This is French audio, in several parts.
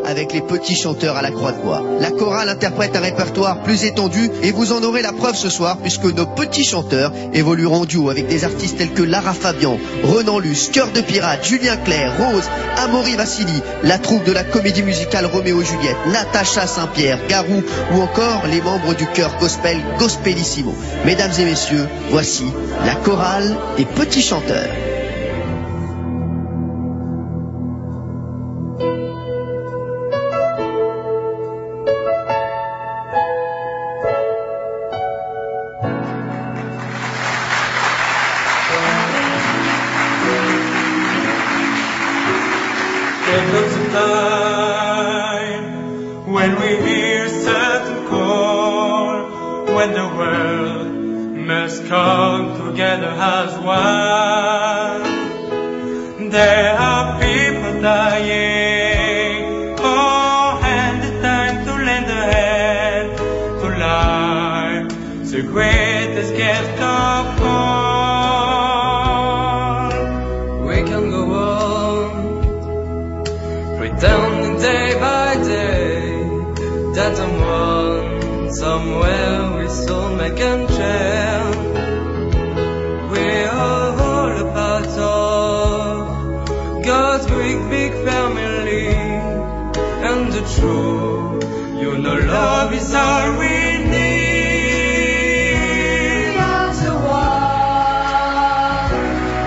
avec les petits chanteurs à la Croix de Bois. La chorale interprète un répertoire plus étendu et vous en aurez la preuve ce soir puisque nos petits chanteurs évolueront en duo avec des artistes tels que Lara Fabian, Renan Luce, Cœur de Pirate, Julien Clerc, Rose, Amaury Vassili, la troupe de la comédie musicale Roméo et Juliette, Natacha Saint-Pierre, Garou ou encore les membres du chœur gospel Gospelissimo. Mesdames et messieurs, voici la chorale des petits chanteurs. There comes a time when we hear certain call, when the world must come together as one. There are people dying, oh, and it's time to lend a hand to life, the greatest gift of all. We can go on pretending day by day that someone, somewhere we still make and share. We are all a part of God's great big family, and the truth, you know, love is all we need. We are the one,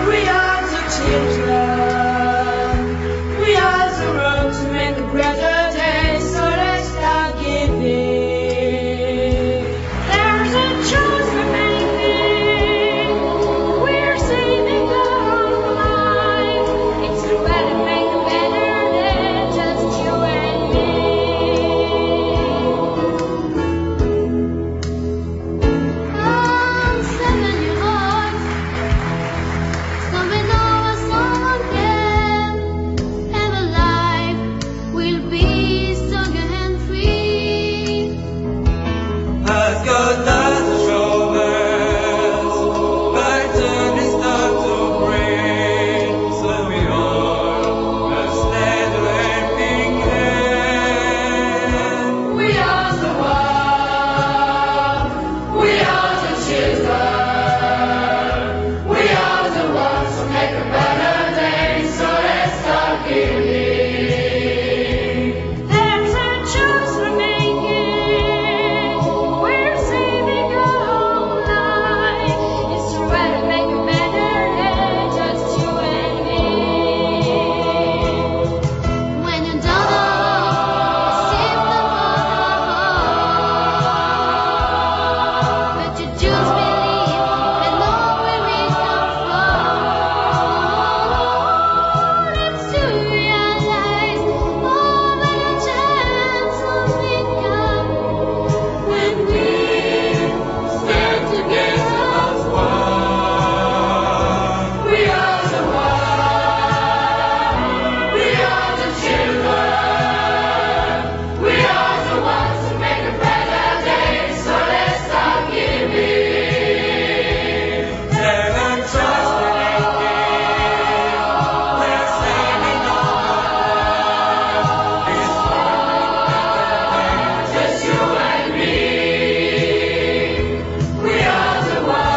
we are the children, we are the road to make a better day, so let's start giving. There's a choice we're making, we're saving our own life. It's the way to make a better day, just you and me. I'm 7-year-old, coming over someone can, and a life will be stronger and free. As God does show us, by turn is start to bring, so we all must lend a helping hand. We are the one, we are the children, we are the ones who make a better day, so let's start giving. There's a choice we're making, we're saving our whole life. It's the way to make a better day, just you and me. When you don't know, save the but you just believe and know where we come from. It's to realize all the chance of income when we stand together as one. We are the one, we are the children, we are the ones who make a better day, so let's start giving. There are trust we're making, we're saving our lives. It's Just you and me. We are the one,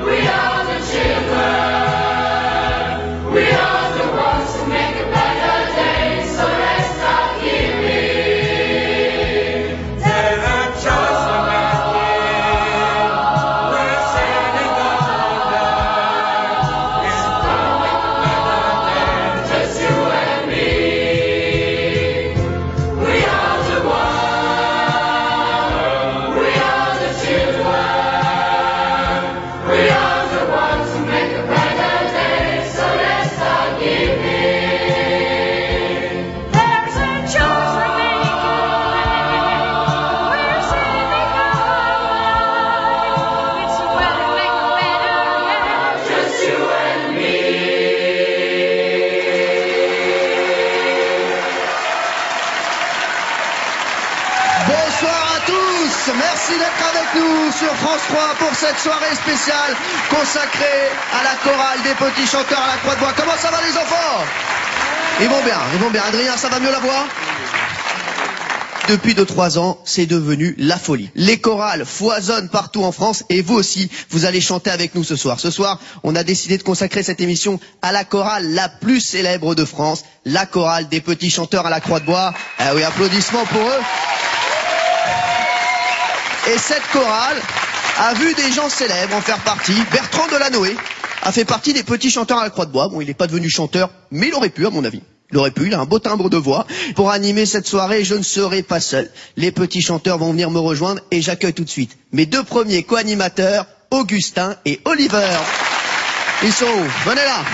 we are the children, we are the ones who make a better day, so let's start giving. There are trust we're making, we're saving our lives. It's Just you and me. We are the one, we are the children, we are the ones who make a better day, so let's start giving. There's a choice we're making, we're saving our life. It's the way to make a better day, just you and me. Bonsoir à tous, merci d'être avec nous sur France 3 pour cette soirée spéciale consacrée à la chorale des petits chanteurs à la Croix de Bois. Comment ça va les enfants? Ils vont bien. Adrien, ça va mieux la voix? Depuis 2-3 ans, c'est devenu la folie. Les chorales foisonnent partout en France et vous aussi, vous allez chanter avec nous ce soir. Ce soir, on a décidé de consacrer cette émission à la chorale la plus célèbre de France, la chorale des petits chanteurs à la Croix-de-Bois. Ah oui, applaudissements pour eux. Et cette chorale a vu des gens célèbres en faire partie. Bertrand Delanoë a fait partie des petits chanteurs à la Croix-de-Bois. Bon, il n'est pas devenu chanteur, mais il aurait pu, à mon avis. Il a un beau timbre de voix. Pour animer cette soirée, je ne serai pas seul. Les petits chanteurs vont venir me rejoindre et j'accueille tout de suite mes deux premiers co-animateurs, Augustin et Oliver. Ils sont où? Venez là.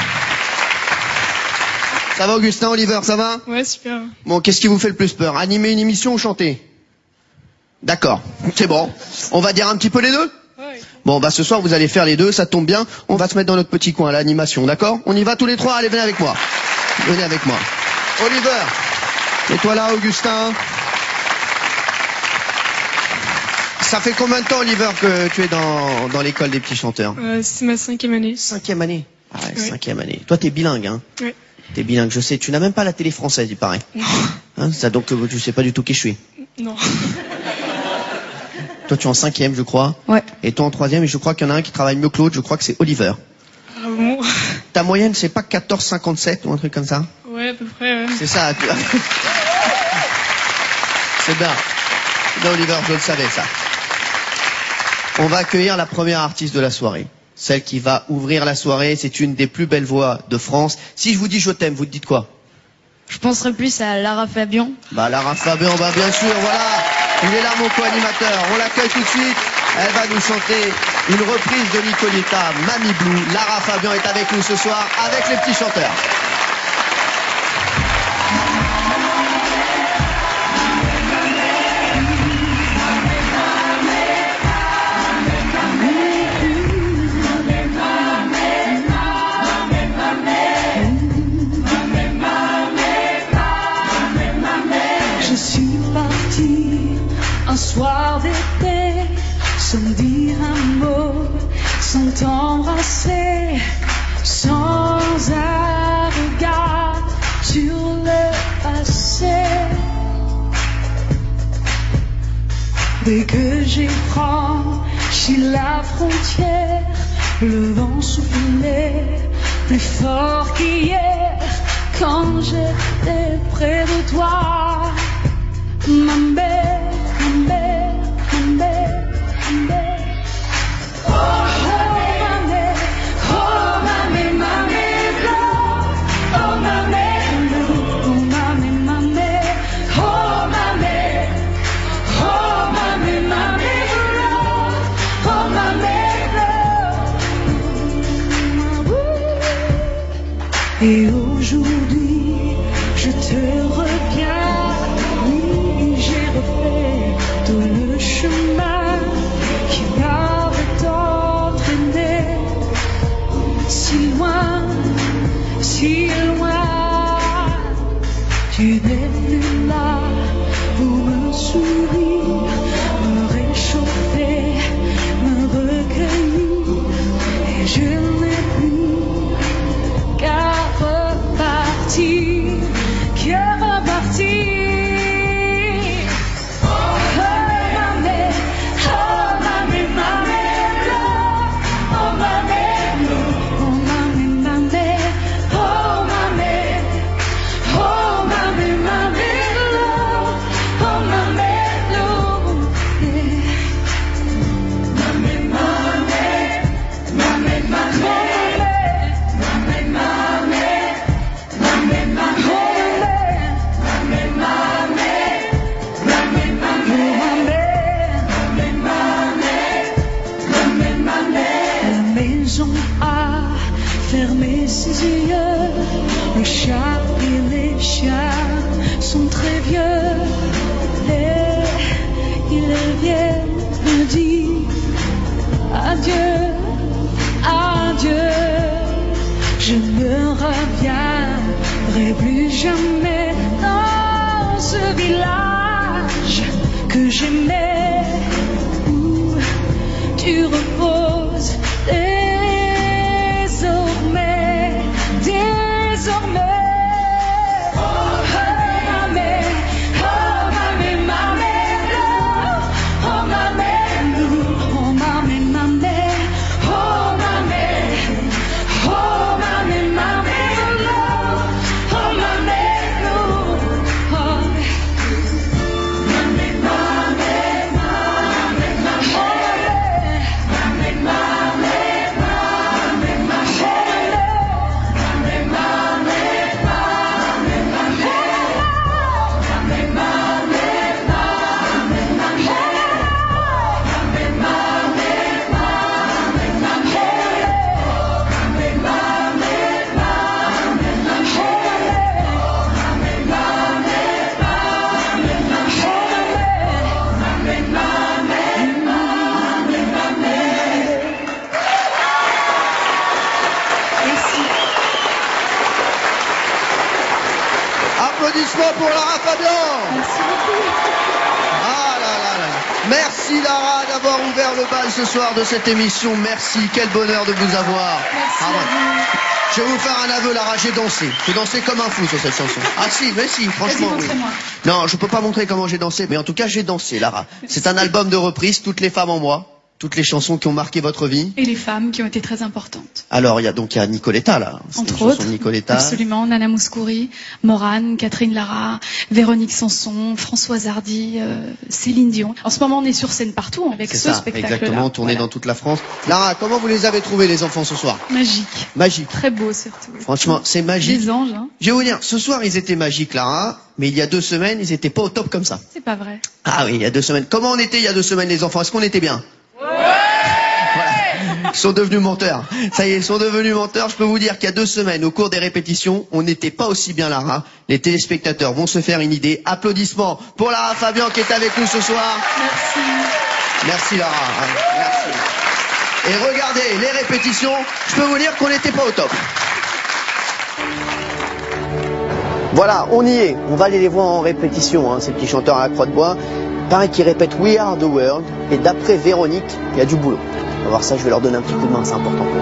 Ça va Augustin, Oliver, ça va? Ouais, super. Bon, qu'est-ce qui vous fait le plus peur? Animer une émission ou chanter? D'accord, c'est bon. On va dire un petit peu les deux? Ouais. Bon, bah ce soir vous allez faire les deux, ça tombe bien. On va se mettre dans notre petit coin, l'animation, d'accord? On y va tous les trois, allez, venez avec moi. Venez avec moi. Oliver, mets-toi là, Augustin. Ça fait combien de temps, Oliver, que tu es dans l'école des petits chanteurs? C'est ma 5e année. 5e année. Ah ouais, Oui. 5e année. Toi, t'es bilingue, hein? Oui. T'es bilingue, je sais. Tu n'as même pas la télé française, il paraît. Non. Hein, ça, donc, tu sais pas du tout qui je suis. Non. Toi, tu es en 5e, je crois. Ouais. Et toi en 3e, et je crois qu'il y en a un qui travaille mieux que l'autre, je crois que c'est Oliver. Ah bon? Ta moyenne, c'est pas 14,57 ou un truc comme ça? Ouais, à peu près, ouais. C'est ça. C'est bien. C'est bien, Oliver, je le savais, ça. On va accueillir la première artiste de la soirée. Celle qui va ouvrir la soirée, c'est une des plus belles voix de France. Si je vous dis je t'aime, vous te dites quoi? Je penserais plus à Lara Fabian. Bah, Lara Fabian, bah, bien sûr, voilà. Il est là, mon co-animateur. On l'accueille tout de suite. Elle va nous chanter une reprise de Nicoletta, Mamie Blue. Lara Fabian est avec nous ce soir, avec les petits chanteurs. Je suis partie un soir d'été sans dire un mot, sans t'embrasser, sans un regard sur le passé. Dès que j'ai franchi la frontière, le vent soufflait plus fort qu'hier quand j'étais près de toi. Ma mère, ma mère, ma mère, ma mère. Oh, ma mère, oh, ma mère, ma mère, oh, ma mère, oh, ma mère, ma mère, oh, ma mère, oh, ma mère, ma mère, oh, ma mère. Et aujourd'hui, je te regarde. J'ai refait tout le chemin qui m'avait entraîné si loin, si loin. Tu n'es plus là pour me sourire, me réchauffer, me recueillir. Et je n'ai plus qu'à repartir, qu'à repartir. Fermer ses yeux, le chat et les chiens sont très vieux et ils viennent me dire adieu, adieu. Je ne reviendrai plus jamais dans ce village que j'aimais où tu reposes. Désormais, applaudissements pour Lara Fabian. Merci beaucoup. Ah là là là. Merci Lara d'avoir ouvert le bal ce soir de cette émission. Merci, quel bonheur de vous avoir. Merci Ah, à ouais. vous. Je vais vous faire un aveu, Lara, j'ai dansé. J'ai dansé comme un fou sur cette chanson. Ah si, mais si, franchement. Vas-y, Oui. montrez-moi. Non, je peux pas montrer comment j'ai dansé, mais en tout cas, j'ai dansé, Lara. C'est un album de reprise, Toutes les femmes en moi. Toutes les chansons qui ont marqué votre vie. Et les femmes qui ont été très importantes. Alors, il y a Nicoletta, là. C'est une Entre chanson autres, de Nicoletta. absolument, Nana Mouskouri, Morane, Catherine Lara, Véronique Sanson, Françoise Hardy, Céline Dion. En ce moment, on est sur scène partout avec C'est ce ça, spectacle-là. exactement, tourné Voilà. dans toute la France. Lara, comment vous les avez trouvés, les enfants, ce soir? Magique. Magique. Très beau, surtout. Franchement, c'est magique. Des anges, hein. Je vais vous dire, ce soir, ils étaient magiques, Lara, mais il y a 2 semaines, ils étaient pas au top comme ça. C'est pas vrai. Ah oui, il y a 2 semaines. Comment on était il y a 2 semaines, les enfants? Est-ce qu'on était bien? Ils sont devenus menteurs. Ça y est, ils sont devenus menteurs. Je peux vous dire qu'il y a 2 semaines, au cours des répétitions, on n'était pas aussi bien Lara. Les téléspectateurs vont se faire une idée. Applaudissements pour Lara Fabian qui est avec nous ce soir. Merci. Merci Lara. Merci. Et regardez, les répétitions, je peux vous dire qu'on n'était pas au top. Voilà, on y est. On va aller les voir en répétition, hein, ces petits chanteurs à la croix de bois. Pareil qu'ils répètent We Are the World. Et d'après Véronique, il y a du boulot. On va voir ça, je vais leur donner un petit coup de main, c'est important pour eux.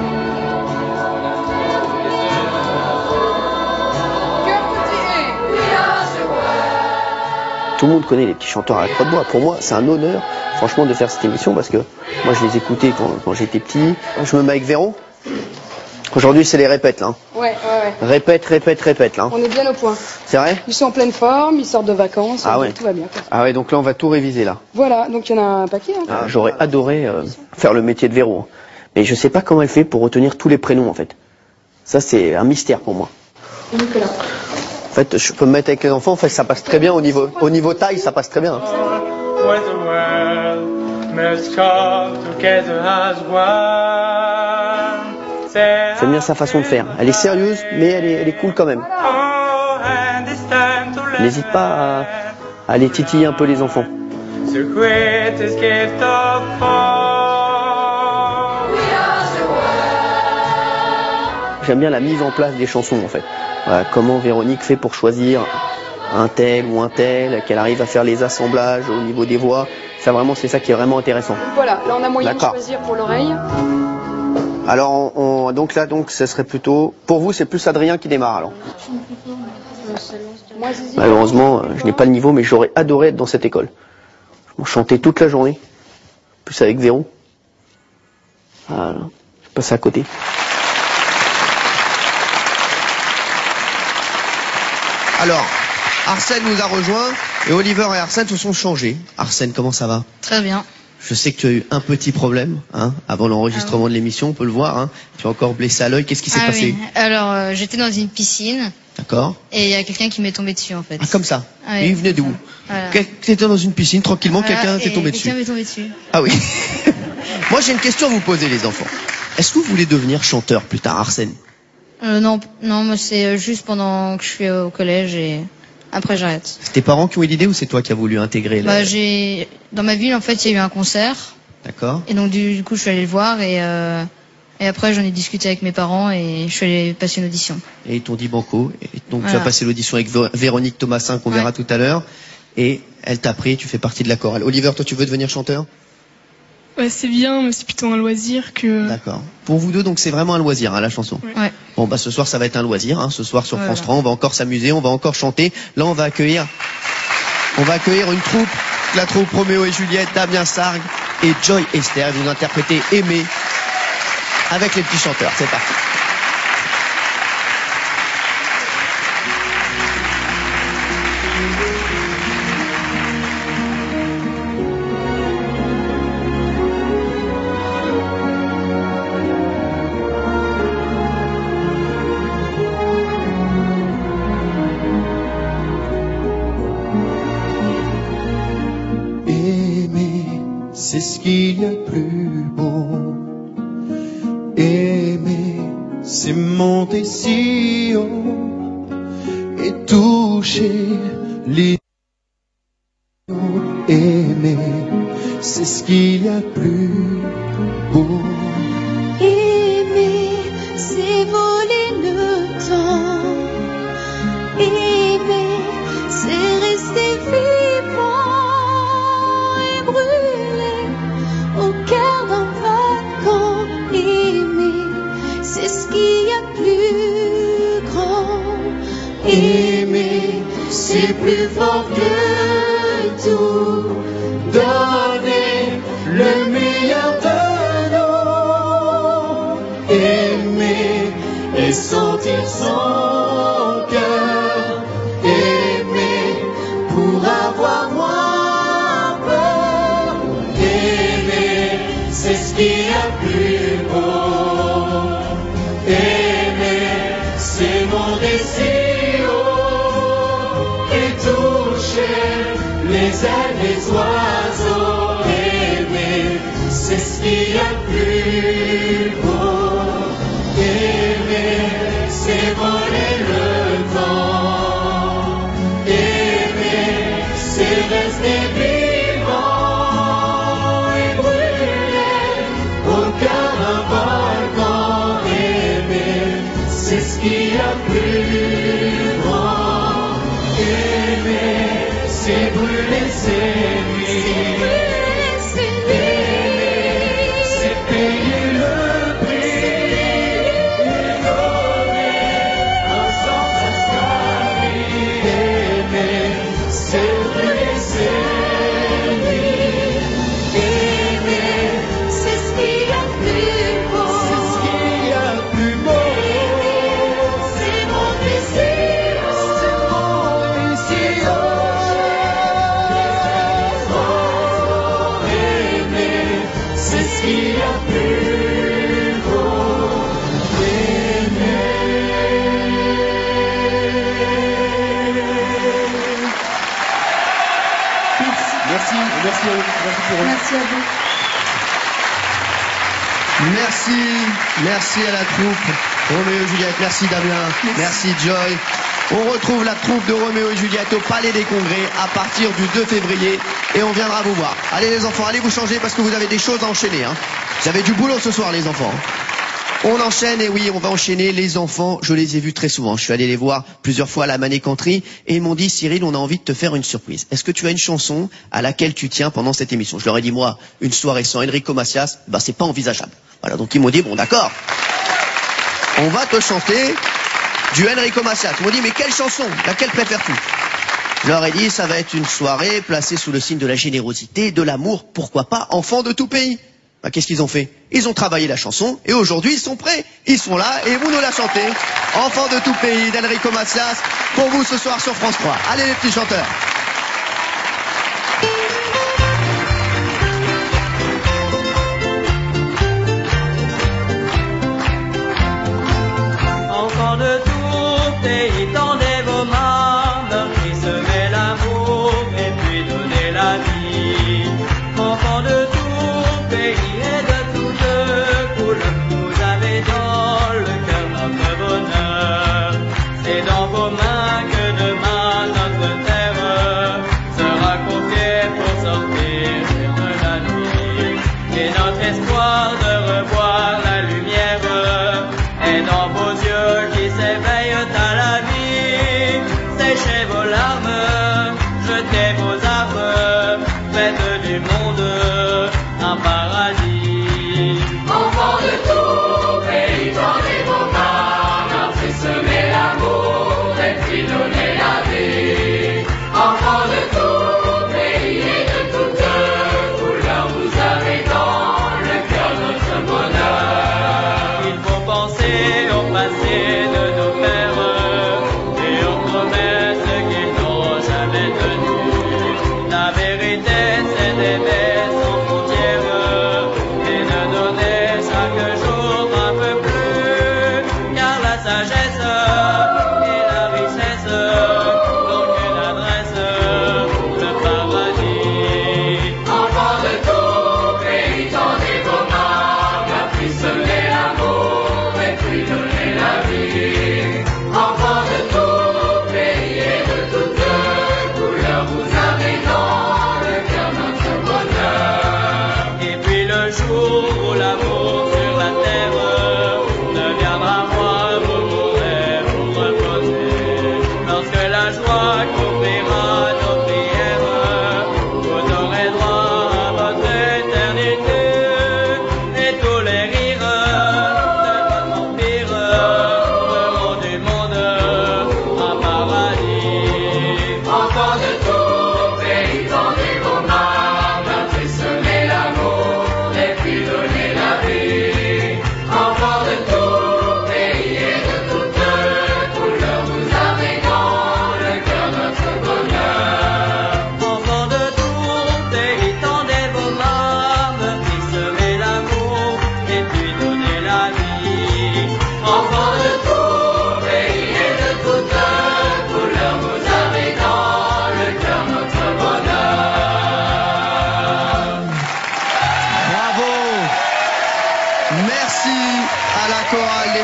Tout le monde connaît les petits chanteurs à la croix de bois. Pour moi, c'est un honneur, franchement, de faire cette émission parce que moi, je les écoutais quand j'étais petit. Je me mets avec Véro. Aujourd'hui, c'est les répètes, là. Ouais. Répète, là. On est bien au point. C'est vrai? Ils sont en pleine forme, ils sortent de vacances, Ah donc ouais. tout va bien. Quoi. Ah ouais, donc là, on va tout réviser, là. Voilà, donc il y en a un paquet. Hein. Ah, j'aurais adoré faire le métier de Véro. Mais je sais pas comment elle fait pour retenir tous les prénoms, en fait. Ça, c'est un mystère pour moi. Et Nicolas. En fait, je peux me mettre avec les enfants, en fait, ça passe très bien au niveau taille, ça passe très bien. When the world must come together as one. J'aime bien sa façon de faire. Elle est sérieuse, mais elle est cool quand même. Oh, and it's time to let N'hésite pas à aller titiller un peu les enfants. the greatest gift of all. J'aime bien la mise en place des chansons, en fait. Voilà, comment Véronique fait pour choisir un tel ou un tel, qu'elle arrive à faire les assemblages au niveau des voix. Ça, vraiment, c'est ça qui est vraiment intéressant. Voilà, là on a moyen de D'accord. choisir pour l'oreille. Alors, donc là, ce serait plutôt... Pour vous, c'est plus Adrien qui démarre, alors. Moi, Zizi. Malheureusement, je n'ai pas le niveau, mais j'aurais adoré être dans cette école. Je m'en chantais toute la journée. Plus avec Véro. Voilà, je passe à côté. Alors, Arsène nous a rejoint et Oliver et Arsène se sont changés. Arsène, comment ça va? Très bien. Je sais que tu as eu un petit problème avant l'enregistrement de l'émission, on peut le voir. Hein. Tu es encore blessé à l'œil. Qu'est-ce qui s'est passé? Oui. Alors, j'étais dans une piscine D'accord. et il y a quelqu'un qui m'est tombé dessus en fait. Ah, comme ça. Ah, Et il venait d'où? Voilà. Tu étais dans une piscine, tranquillement, Voilà, quelqu'un t'est et tombé dessus. Quelqu'un m'est tombé dessus. Ah oui. Moi, j'ai une question à vous poser, les enfants. Est-ce que vous voulez devenir chanteur plus tard, Arsène? Non, moi c'est juste pendant que je suis au collège et après j'arrête. C'est tes parents qui ont eu l'idée ou c'est toi qui as voulu intégrer Bah, dans ma ville en fait il y a eu un concert D'accord. et donc du coup je suis allée le voir et après j'en ai discuté avec mes parents et je suis allée passer une audition. Et ils t'ont dit banco. Et donc tu Voilà. as passé l'audition avec Véronique Thomasin qu'on verra tout à l'heure. Et elle t'a pris, tu fais partie de la chorale. Oliver, toi tu veux devenir chanteur? Ouais, c'est bien, mais c'est plutôt un loisir que... D'accord. Pour vous deux, donc c'est vraiment un loisir, la chanson. Ouais. Bon, bah ce soir ça va être un loisir. Ce soir sur Voilà. France 3, on va encore s'amuser, on va encore chanter. Là, on va accueillir une troupe, la troupe Roméo et Juliette, Damien Sargue et Joy Esther. Ils vont interpréter Aimer avec les petits chanteurs. C'est parti. Aimer, c'est ce qu'il y a de plus beau. Aimer, c'est monter si haut et toucher les hauts. Aimer, c'est ce qu'il y a de plus beau. Aimer, c'est voler le temps. Aimer, c'est plus fort que tout. Donner le meilleur de nous, aimer et sentir son cœur, aimer pour avoir moins peur, aimer c'est ce qu'il y a plus beau, aimer c'est mon désir et toucher les ailes des oiseaux, aimer c'est ce qu'il y a plus beau, aimer c'est voler le temps, aimer c'est rester vivant et brûler au cœur d'un volcan, aimer c'est ce qu'il y a plus grand, aimer c'est brûler ses nuits, aimer c'est payer le prix, donner un sens à sa vie, aimer c'est brûler ses nuits, aimer C'est ce qu'il y a de plus beau. c'est ce qu'il y a de plus beau, C'est mon désir. c'est mon désir. Aimer, c'est ce qu'il y a de plus beau. Merci pour eux. Merci à vous. Merci à la troupe Roméo et Juliette, merci Damien, merci Joy. On retrouve la troupe de Roméo et Juliette au Palais des Congrès à partir du 2 février et on viendra vous voir. Allez les enfants, allez vous changer parce que vous avez des choses à enchaîner. Vous avez du boulot ce soir les enfants. On enchaîne et oui, on va enchaîner les enfants. Je les ai vus très souvent. Je suis allé les voir plusieurs fois à la Manécanterie et ils m'ont dit Cyril, on a envie de te faire une surprise. Est-ce que tu as une chanson à laquelle tu tiens pendant cette émission? Je leur ai dit moi, une soirée sans Enrico Macias, c'est pas envisageable. Voilà, donc ils m'ont dit bon d'accord, on va te chanter du Enrico Macias. Ils m'ont dit mais quelle chanson? Laquelle préfères-tu? Je leur ai dit ça va être une soirée placée sous le signe de la générosité, de l'amour, pourquoi pas enfants de tout pays. Qu'est-ce qu'ils ont fait? Ils ont travaillé la chanson et aujourd'hui ils sont prêts. Ils sont là et vous nous la chantez. Enfants de tout pays d'Enrico Macias pour vous ce soir sur France 3. Allez les petits chanteurs. Enfants de tout pays, tendez vos mains, meurtris, semez l'amour et puis donnez la vie. Enfants de tout pays et de toutes couleurs, vous avez dans le cœur notre bonheur. C'est dans vos mains que demain notre terre sera confiée pour sortir de la nuit. Et notre espoir de revoir la lumière est dans vos yeux qui s'éveillent à la vie. Séchez vos larmes, jetez vos armes, faites du monde un paradis. Enfants de tout pays, tendez vos mains, meurtris, semez l'amour et puis donnez la vie. Enfants de tout pays et de toutes couleurs, vous avez dans le cœur notre bonheur. Il faut penser au passé de nos pères et aux promesses qu'ils n'ont jamais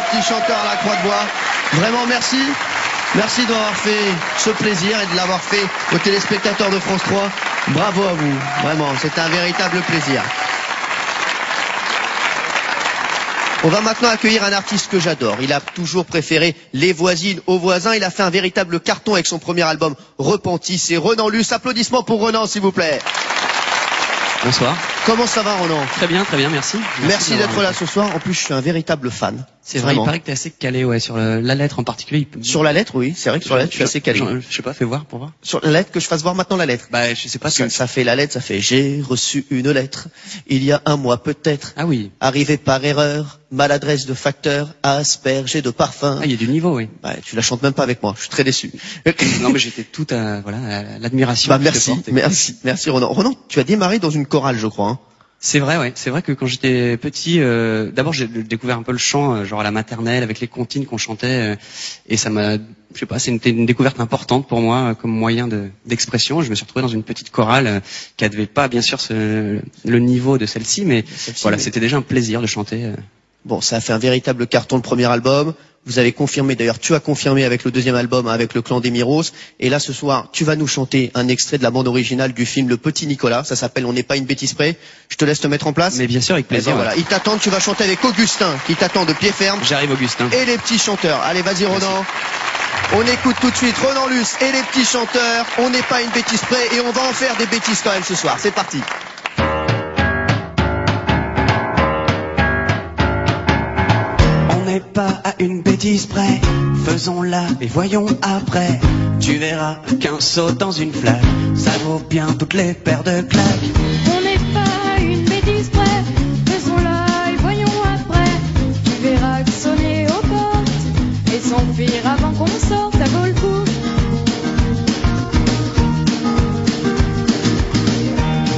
petits chanteurs à la Croix-de-Bois. Vraiment merci. Merci d'avoir fait ce plaisir et de l'avoir fait aux téléspectateurs de France 3. Bravo à vous. Vraiment, c'était un véritable plaisir. On va maintenant accueillir un artiste que j'adore. Il a toujours préféré les voisines aux voisins. Il a fait un véritable carton avec son premier album Repenti. C'est Renan Luce. Applaudissements pour Renan, s'il vous plaît. Bonsoir. Comment ça va, Renan? Très bien, merci. Merci d'être là ce soir. En plus, je suis un véritable fan. C'est vrai, il paraît que t'es assez calé, ouais, sur la lettre en particulier. Sur la lettre, oui. C'est vrai que sur la lettre, je suis assez calé. Je sais pas, fais voir pour voir. Sur la lettre, que je fasse voir maintenant la lettre. Bah, je sais pas. Ça fait la lettre, ça fait j'ai reçu une lettre. Il y a un mois peut-être. Ah oui. Arrivé par erreur. Maladresse de facteur, aspergé de parfum. Ah, il y a du niveau, oui. Bah, tu la chantes même pas avec moi. Je suis très déçu. Non, mais j'étais tout à l'admiration. Bah, merci Renan. Renan, tu as démarré dans une chorale, je crois, hein. C'est vrai, ouais. C'est vrai que quand j'étais petit, d'abord j'ai découvert un peu le chant, genre à la maternelle, avec les comptines qu'on chantait, et ça m'a, je sais pas, c'était une découverte importante pour moi comme moyen d'expression. Je me suis retrouvé dans une petite chorale qui n'avait pas, bien sûr, le niveau de celle-ci, mais voilà, c'était déjà un plaisir de chanter. Bon, ça a fait un véritable carton le premier album. Vous avez confirmé, d'ailleurs, tu as confirmé avec le deuxième album, avec le Clan des Miros. Et là, ce soir, tu vas nous chanter un extrait de la bande originale du film Le Petit Nicolas. Ça s'appelle On n'est pas une bêtise près. Je te laisse te mettre en place. Mais bien sûr, avec plaisir. Voilà. Ils t'attendent, tu vas chanter avec Augustin, qui t'attend de pied ferme. J'arrive, Augustin. Et les petits chanteurs. Allez, vas-y, Renan. On écoute tout de suite Renan Luce et les petits chanteurs. On n'est pas une bêtise près et on va en faire des bêtises quand même ce soir. C'est parti. Pas à une bêtise près, faisons-la et voyons après. Tu verras qu'un saut dans une flaque, ça vaut bien toutes les paires de claques. On n'est pas à une bêtise près, faisons-la et voyons après. Tu verras que sonner aux portes et s'enfuir avant qu'on sorte, ça vaut le coup.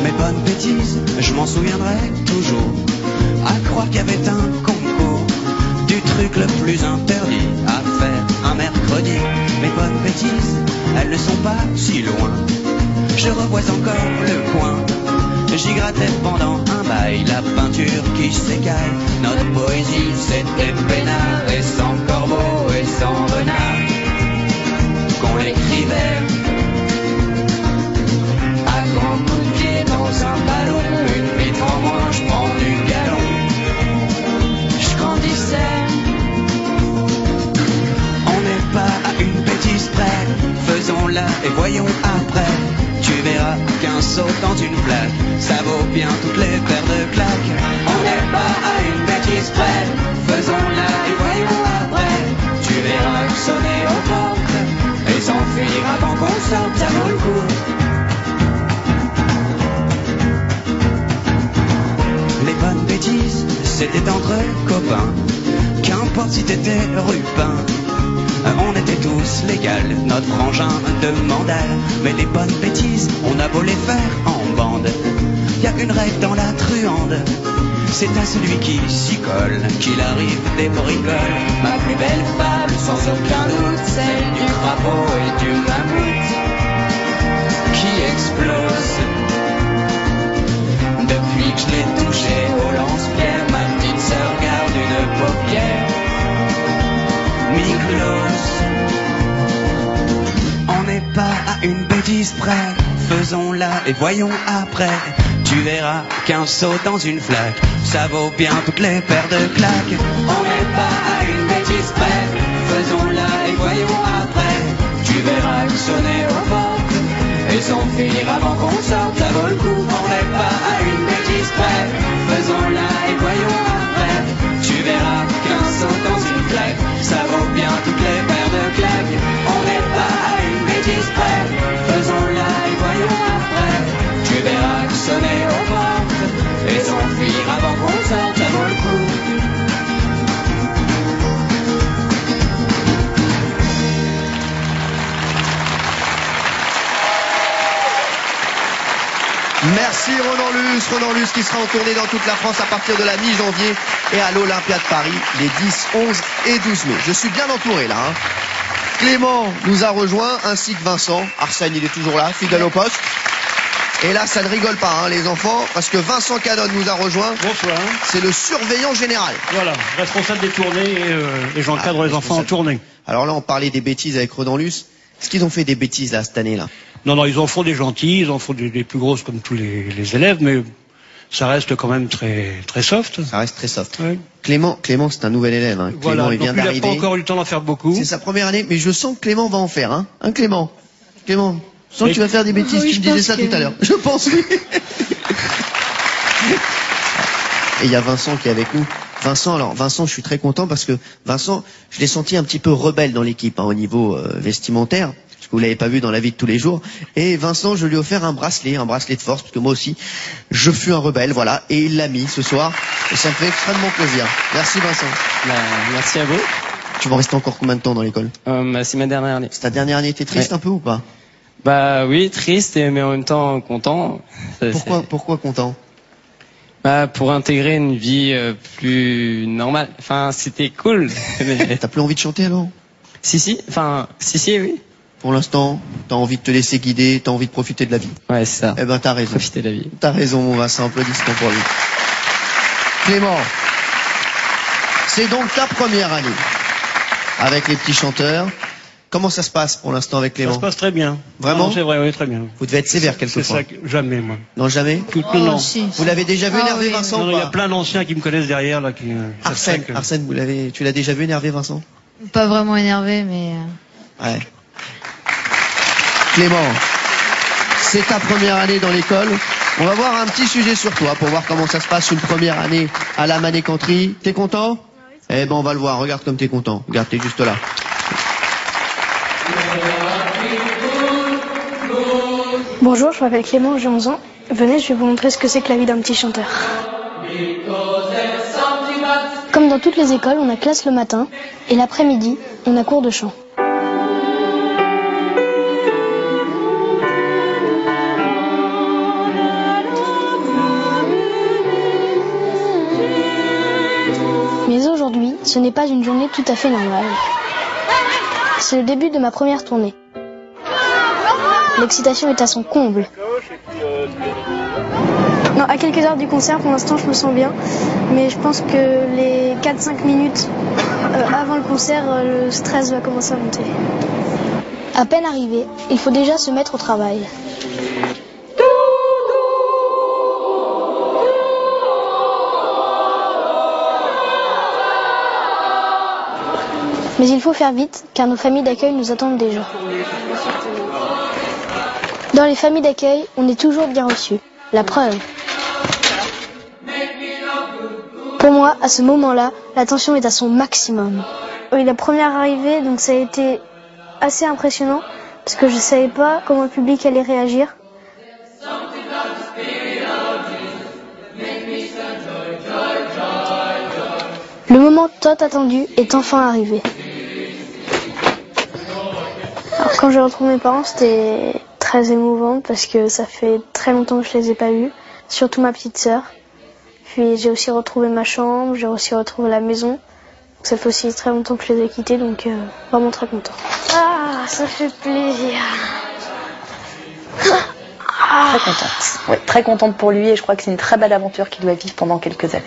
Mes bonnes bêtises, je m'en souviendrai toujours. À croire qu'il y avait un concours du truc le plus interdit à faire un mercredi. Mes bonnes bêtises, elles ne sont pas si loin. Je revois encore le coin. J'y grattais pendant un bail la peinture qui s'écaille. Notre poésie c'était peinard et sans corbeau et sans renard qu'on l'écrivait à grands coups de pied dans un ballon. Une vitre en moins, je prends du galon. Je grandissais. On n'est pas à une bêtise près, faisons-la et voyons après. Tu verras qu'un saut dans une flaque, ça vaut bien toutes les paires de claques. On n'est pas à une bêtise près, faisons-la et voyons après. Tu verras que sonner aux portes et s'enfuir avant qu'on sorte, ça vaut le coup. Les bonnes bêtises, c'était entre copains. Qu'importe si t'étais rupin, on était tous légal, notre frangin de mandale. Mais les bonnes bêtises, on a beau les faire en bande. Y a une règle dans la truande, c'est à celui qui s'y colle qu'il arrive des bricoles. Ma plus belle fable, sans aucun doute, celle du crapaud et du mammouth qui explose. Depuis que je l'ai touché au lance-pierre, ma petite sœur garde une paupière mi-close. On n'est pas à une bêtise près, faisons-la et voyons après. Tu verras qu'un saut dans une flaque, ça vaut bien toutes les paires de claques. On n'est pas à une bêtise près, faisons-la et voyons après. Tu verras que sonner aux portes et s'enfuir avant qu'on sorte, ça vaut le coup. On n'est pas à une bêtise près, faisons-la et voyons après. Tu verras qu'un saut dans une flaque, ça vaut bien toutes les paires de claques. On n'est pas à une bêtise près, faisons-la et voyons après. Tu verras que sonner aux portes et s'enfuir avant qu'on sorte, ça vaut le coup. Merci Renan Luce qui sera en tournée dans toute la France à partir de la mi-janvier et à l'Olympia de Paris les 10, 11 et 12 mai. Je suis bien entouré là. Hein. Clément nous a rejoint ainsi que Vincent. Arsène il est toujours là, fidèle au poste. Et là, ça ne rigole pas, hein, les enfants, parce que Vincent Canon nous a rejoint. Bonsoir. C'est le surveillant général. Voilà, responsable des tournées et j'encadre les enfants en tournée. Alors là, on parlait des bêtises avec Rodan-Luce. Est-ce qu'ils ont fait des bêtises là cette année-là? Non, ils en font des gentils, ils en font des plus grosses comme tous les élèves, mais ça reste quand même très soft. Ça reste très soft. Ouais. Clément, c'est un nouvel élève. Hein. Voilà, Clément, il vient d'arriver. Il n'a pas encore eu le temps d'en faire beaucoup. C'est sa première année, mais je sens que Clément va en faire. Hein, Clément, je sens que tu vas faire des bêtises. Oui, Tu me disais ça tout à l'heure. Je pense, oui. Et il y a Vincent qui est avec nous. Vincent, je suis très content parce que Vincent, je l'ai senti un petit peu rebelle dans l'équipe au niveau vestimentaire, parce que vous l'avez pas vu dans la vie de tous les jours. Et Vincent, je lui ai offert un bracelet de force, parce que moi aussi, je fus un rebelle, voilà. Et il l'a mis ce soir, et ça me fait extrêmement plaisir. Merci Vincent. Merci à vous. Tu vas rester encore combien de temps dans l'école? C'est ma dernière année. C'est ta dernière année, t'es triste un peu ou pas? Bah oui, triste, mais en même temps content. Pourquoi content? Pour intégrer une vie plus normale. Enfin, c'était cool. T'as plus envie de chanter alors? Si, oui. Pour l'instant, t'as envie de te laisser guider, t'as envie de profiter de la vie. Ouais, c'est ça. Eh ben, t'as raison. Profiter de la vie. T'as raison, mon Vincent, applaudissements pour lui. Clément, c'est donc ta première année avec les petits chanteurs. Comment ça se passe pour l'instant avec Clément? Ça se passe très bien. Vraiment? C'est vrai, oui, très bien. Vous devez être sévère quelquefois. C'est ça, jamais, moi. Non, jamais? Non. Si. Vous l'avez déjà vu énervé, oui. Vincent? Il y a plein d'anciens qui me connaissent derrière, là, qui... Arsène, tu l'as déjà vu énervé, Vincent? Pas vraiment énervé, mais... Ouais. Clément, c'est ta première année dans l'école. On va voir un petit sujet sur toi pour voir comment ça se passe une première année à la Manécanterie. T'es content? Eh ben, on va le voir. Regarde comme t'es content. Regarde, t'es juste là. Bonjour, je m'appelle Clément, j'ai 11 ans. Venez, je vais vous montrer ce que c'est que la vie d'un petit chanteur. Comme dans toutes les écoles, on a classe le matin et l'après-midi, on a cours de chant. Mais aujourd'hui, ce n'est pas une journée tout à fait normale. C'est le début de ma première tournée. L'excitation est à son comble. Non, à quelques heures du concert, pour l'instant, je me sens bien. Mais je pense que les 4-5 minutes avant le concert, le stress va commencer à monter. À peine arrivé, il faut déjà se mettre au travail. Mais il faut faire vite, car nos familles d'accueil nous attendent déjà. Dans les familles d'accueil, on est toujours bien reçu. La preuve. Pour moi, à ce moment-là, la tension est à son maximum. Oui, la première arrivée, donc ça a été assez impressionnant, parce que je ne savais pas comment le public allait réagir. Le moment tant attendu est enfin arrivé. Alors, quand j'ai retrouvé mes parents, c'était très émouvant parce que ça fait très longtemps que je les ai pas vus, surtout ma petite sœur. Puis j'ai aussi retrouvé ma chambre, j'ai aussi retrouvé la maison. Ça fait aussi très longtemps que je les ai quittés, donc vraiment très content. Ah, ça fait plaisir. Très contente. Oui, très contente pour lui et je crois que c'est une très belle aventure qu'il doit vivre pendant quelques années.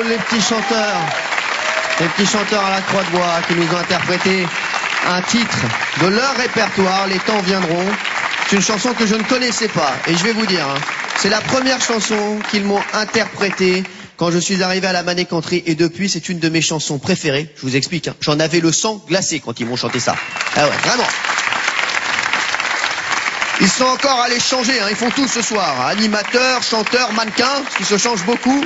les petits chanteurs à la Croix de Bois qui nous ont interprété un titre de leur répertoire, Les temps viendront. C'est une chanson que je ne connaissais pas et je vais vous dire, c'est la première chanson qu'ils m'ont interprétée quand je suis arrivé à la Mané Country et depuis c'est une de mes chansons préférées. Je vous explique, j'en avais le sang glacé quand ils m'ont chanté ça. Ah ouais, vraiment. Ils sont encore allés changer, ils font tout ce soir. Animateurs, chanteurs, mannequins, ce qui se change beaucoup.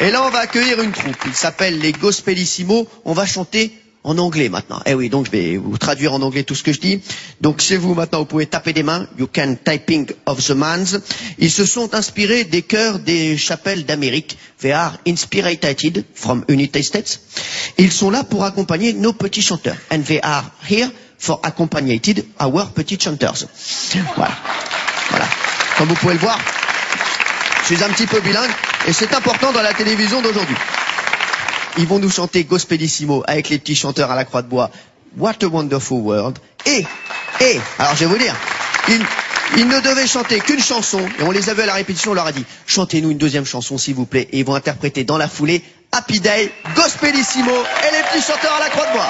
Et là, on va accueillir une troupe. Ils s'appellent les Gospelissimo. On va chanter en anglais maintenant. Eh oui, donc je vais vous traduire en anglais tout ce que je dis. Donc chez vous maintenant, vous pouvez taper des mains. You can typing of the mans. Ils se sont inspirés des chœurs des chapelles d'Amérique. They are inspired from United States. Ils sont là pour accompagner nos petits chanteurs. And they are here for accompagnated our petits chanters. Voilà. Voilà. Comme vous pouvez le voir, je suis un petit peu bilingue et c'est important dans la télévision d'aujourd'hui. Ils vont nous chanter Gospelissimo avec les petits chanteurs à la Croix de Bois. What a wonderful world. Et, alors je vais vous dire, ils ne devaient chanter qu'une chanson et on les a vus à la répétition, on leur a dit, chantez-nous une deuxième chanson s'il vous plaît. Et ils vont interpréter dans la foulée Happy Day, Gospelissimo et les petits chanteurs à la Croix de Bois.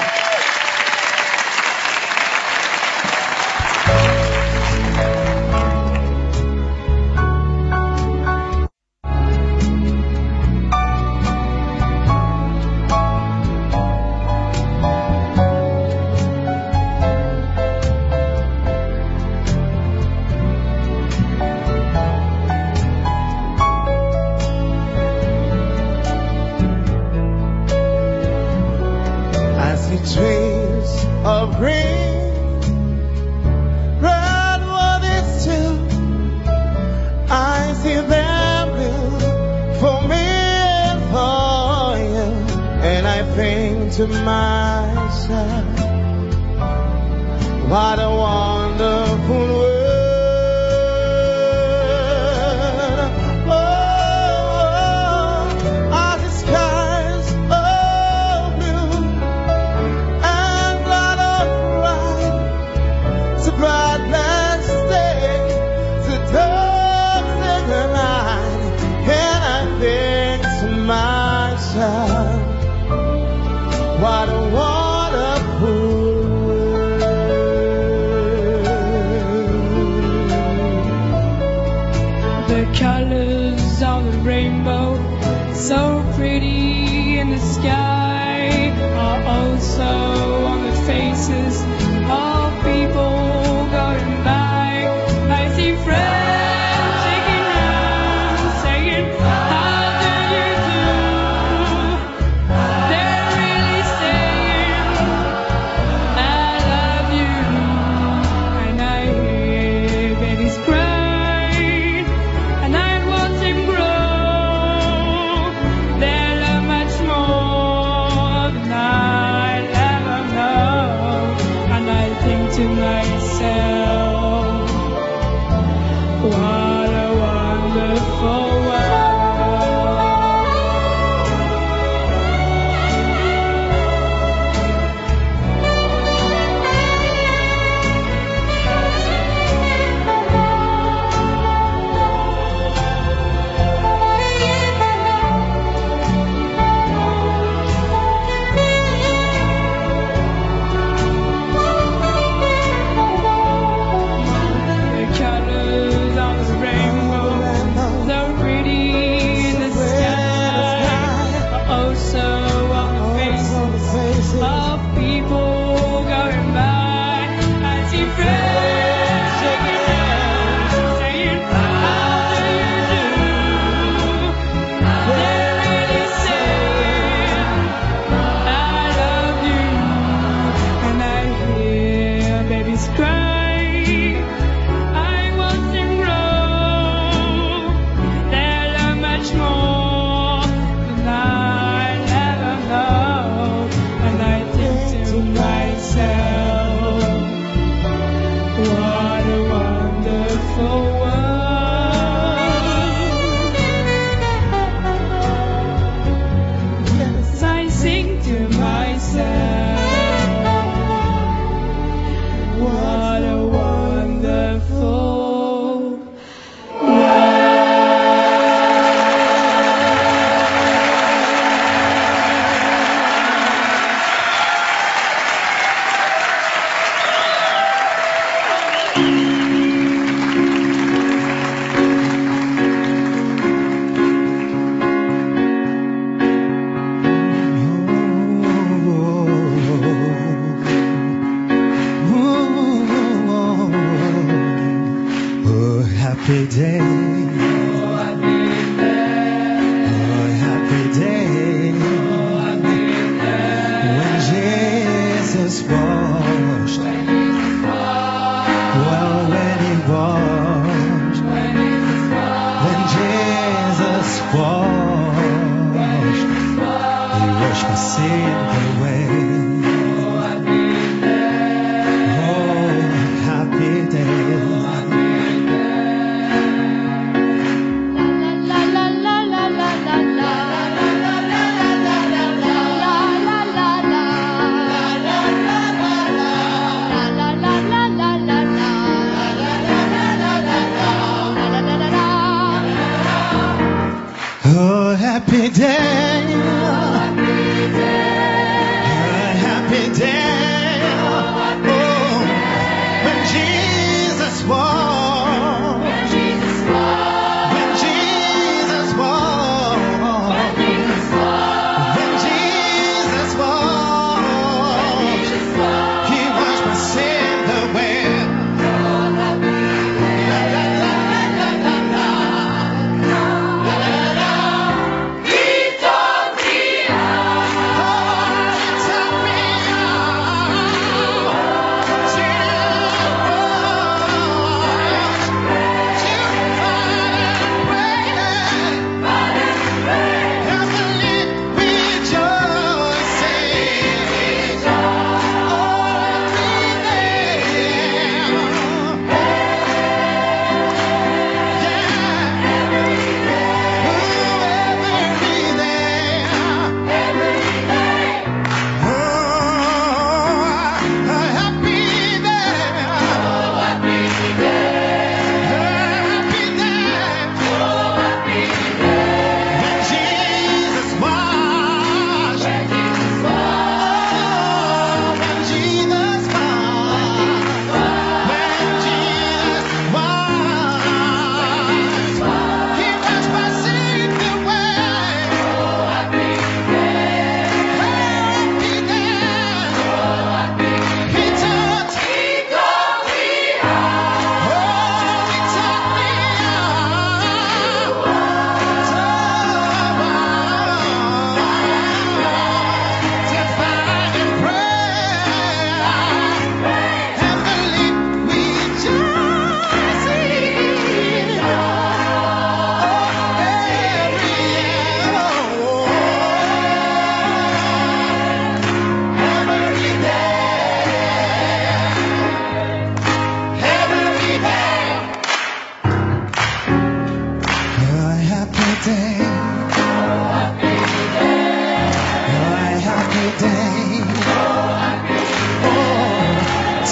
Trees of green, red what is still. I see them blue for me and for you, and I think to myself, what a wonderful world. What a wonderful world. The colors of the rainbow, so pretty in the sky, are also on the faces of people going by. I see friends shaking hands, saying, how do you do? They're really saying, I love you. And I hear babies cry, and I watch them grow. They love much more than I'll ever know. And I think to myself, what a wonderful world. The colors of the rainbow, so pretty in the sky, are also on the faces of people going by. I see friends shaking hands, saying, how do you do? They're really saying, I love you. And I hear babies cry, I watch them grow. They love much more than I'll ever know. And I think to myself, what a wonderful world. Yes, I sing to myself, what a wonderful world. happy day. Oh, happy day. When Jesus washed. Well, when he washed. When Jesus washed. He washed my sins away. Oh, happy day. Oh, happy day. Happy day. Oh, when Jesus walked. When Jesus walked. When Jesus walked. When Jesus walked. He washed my sins away.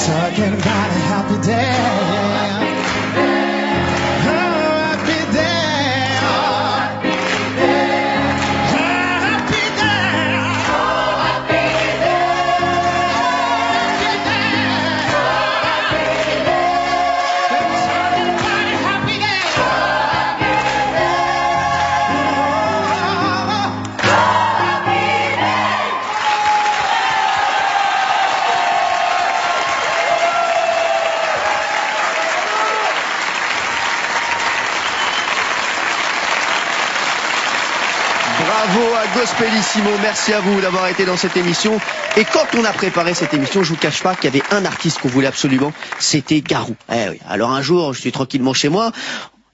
Talking about a happy day. Oh, happy day. Happy Bravo à Gospelissimo, merci à vous d'avoir été dans cette émission. Et quand on a préparé cette émission, je vous cache pas qu'il y avait un artiste qu'on voulait absolument, c'était Garou. Eh oui. Alors un jour, je suis tranquillement chez moi,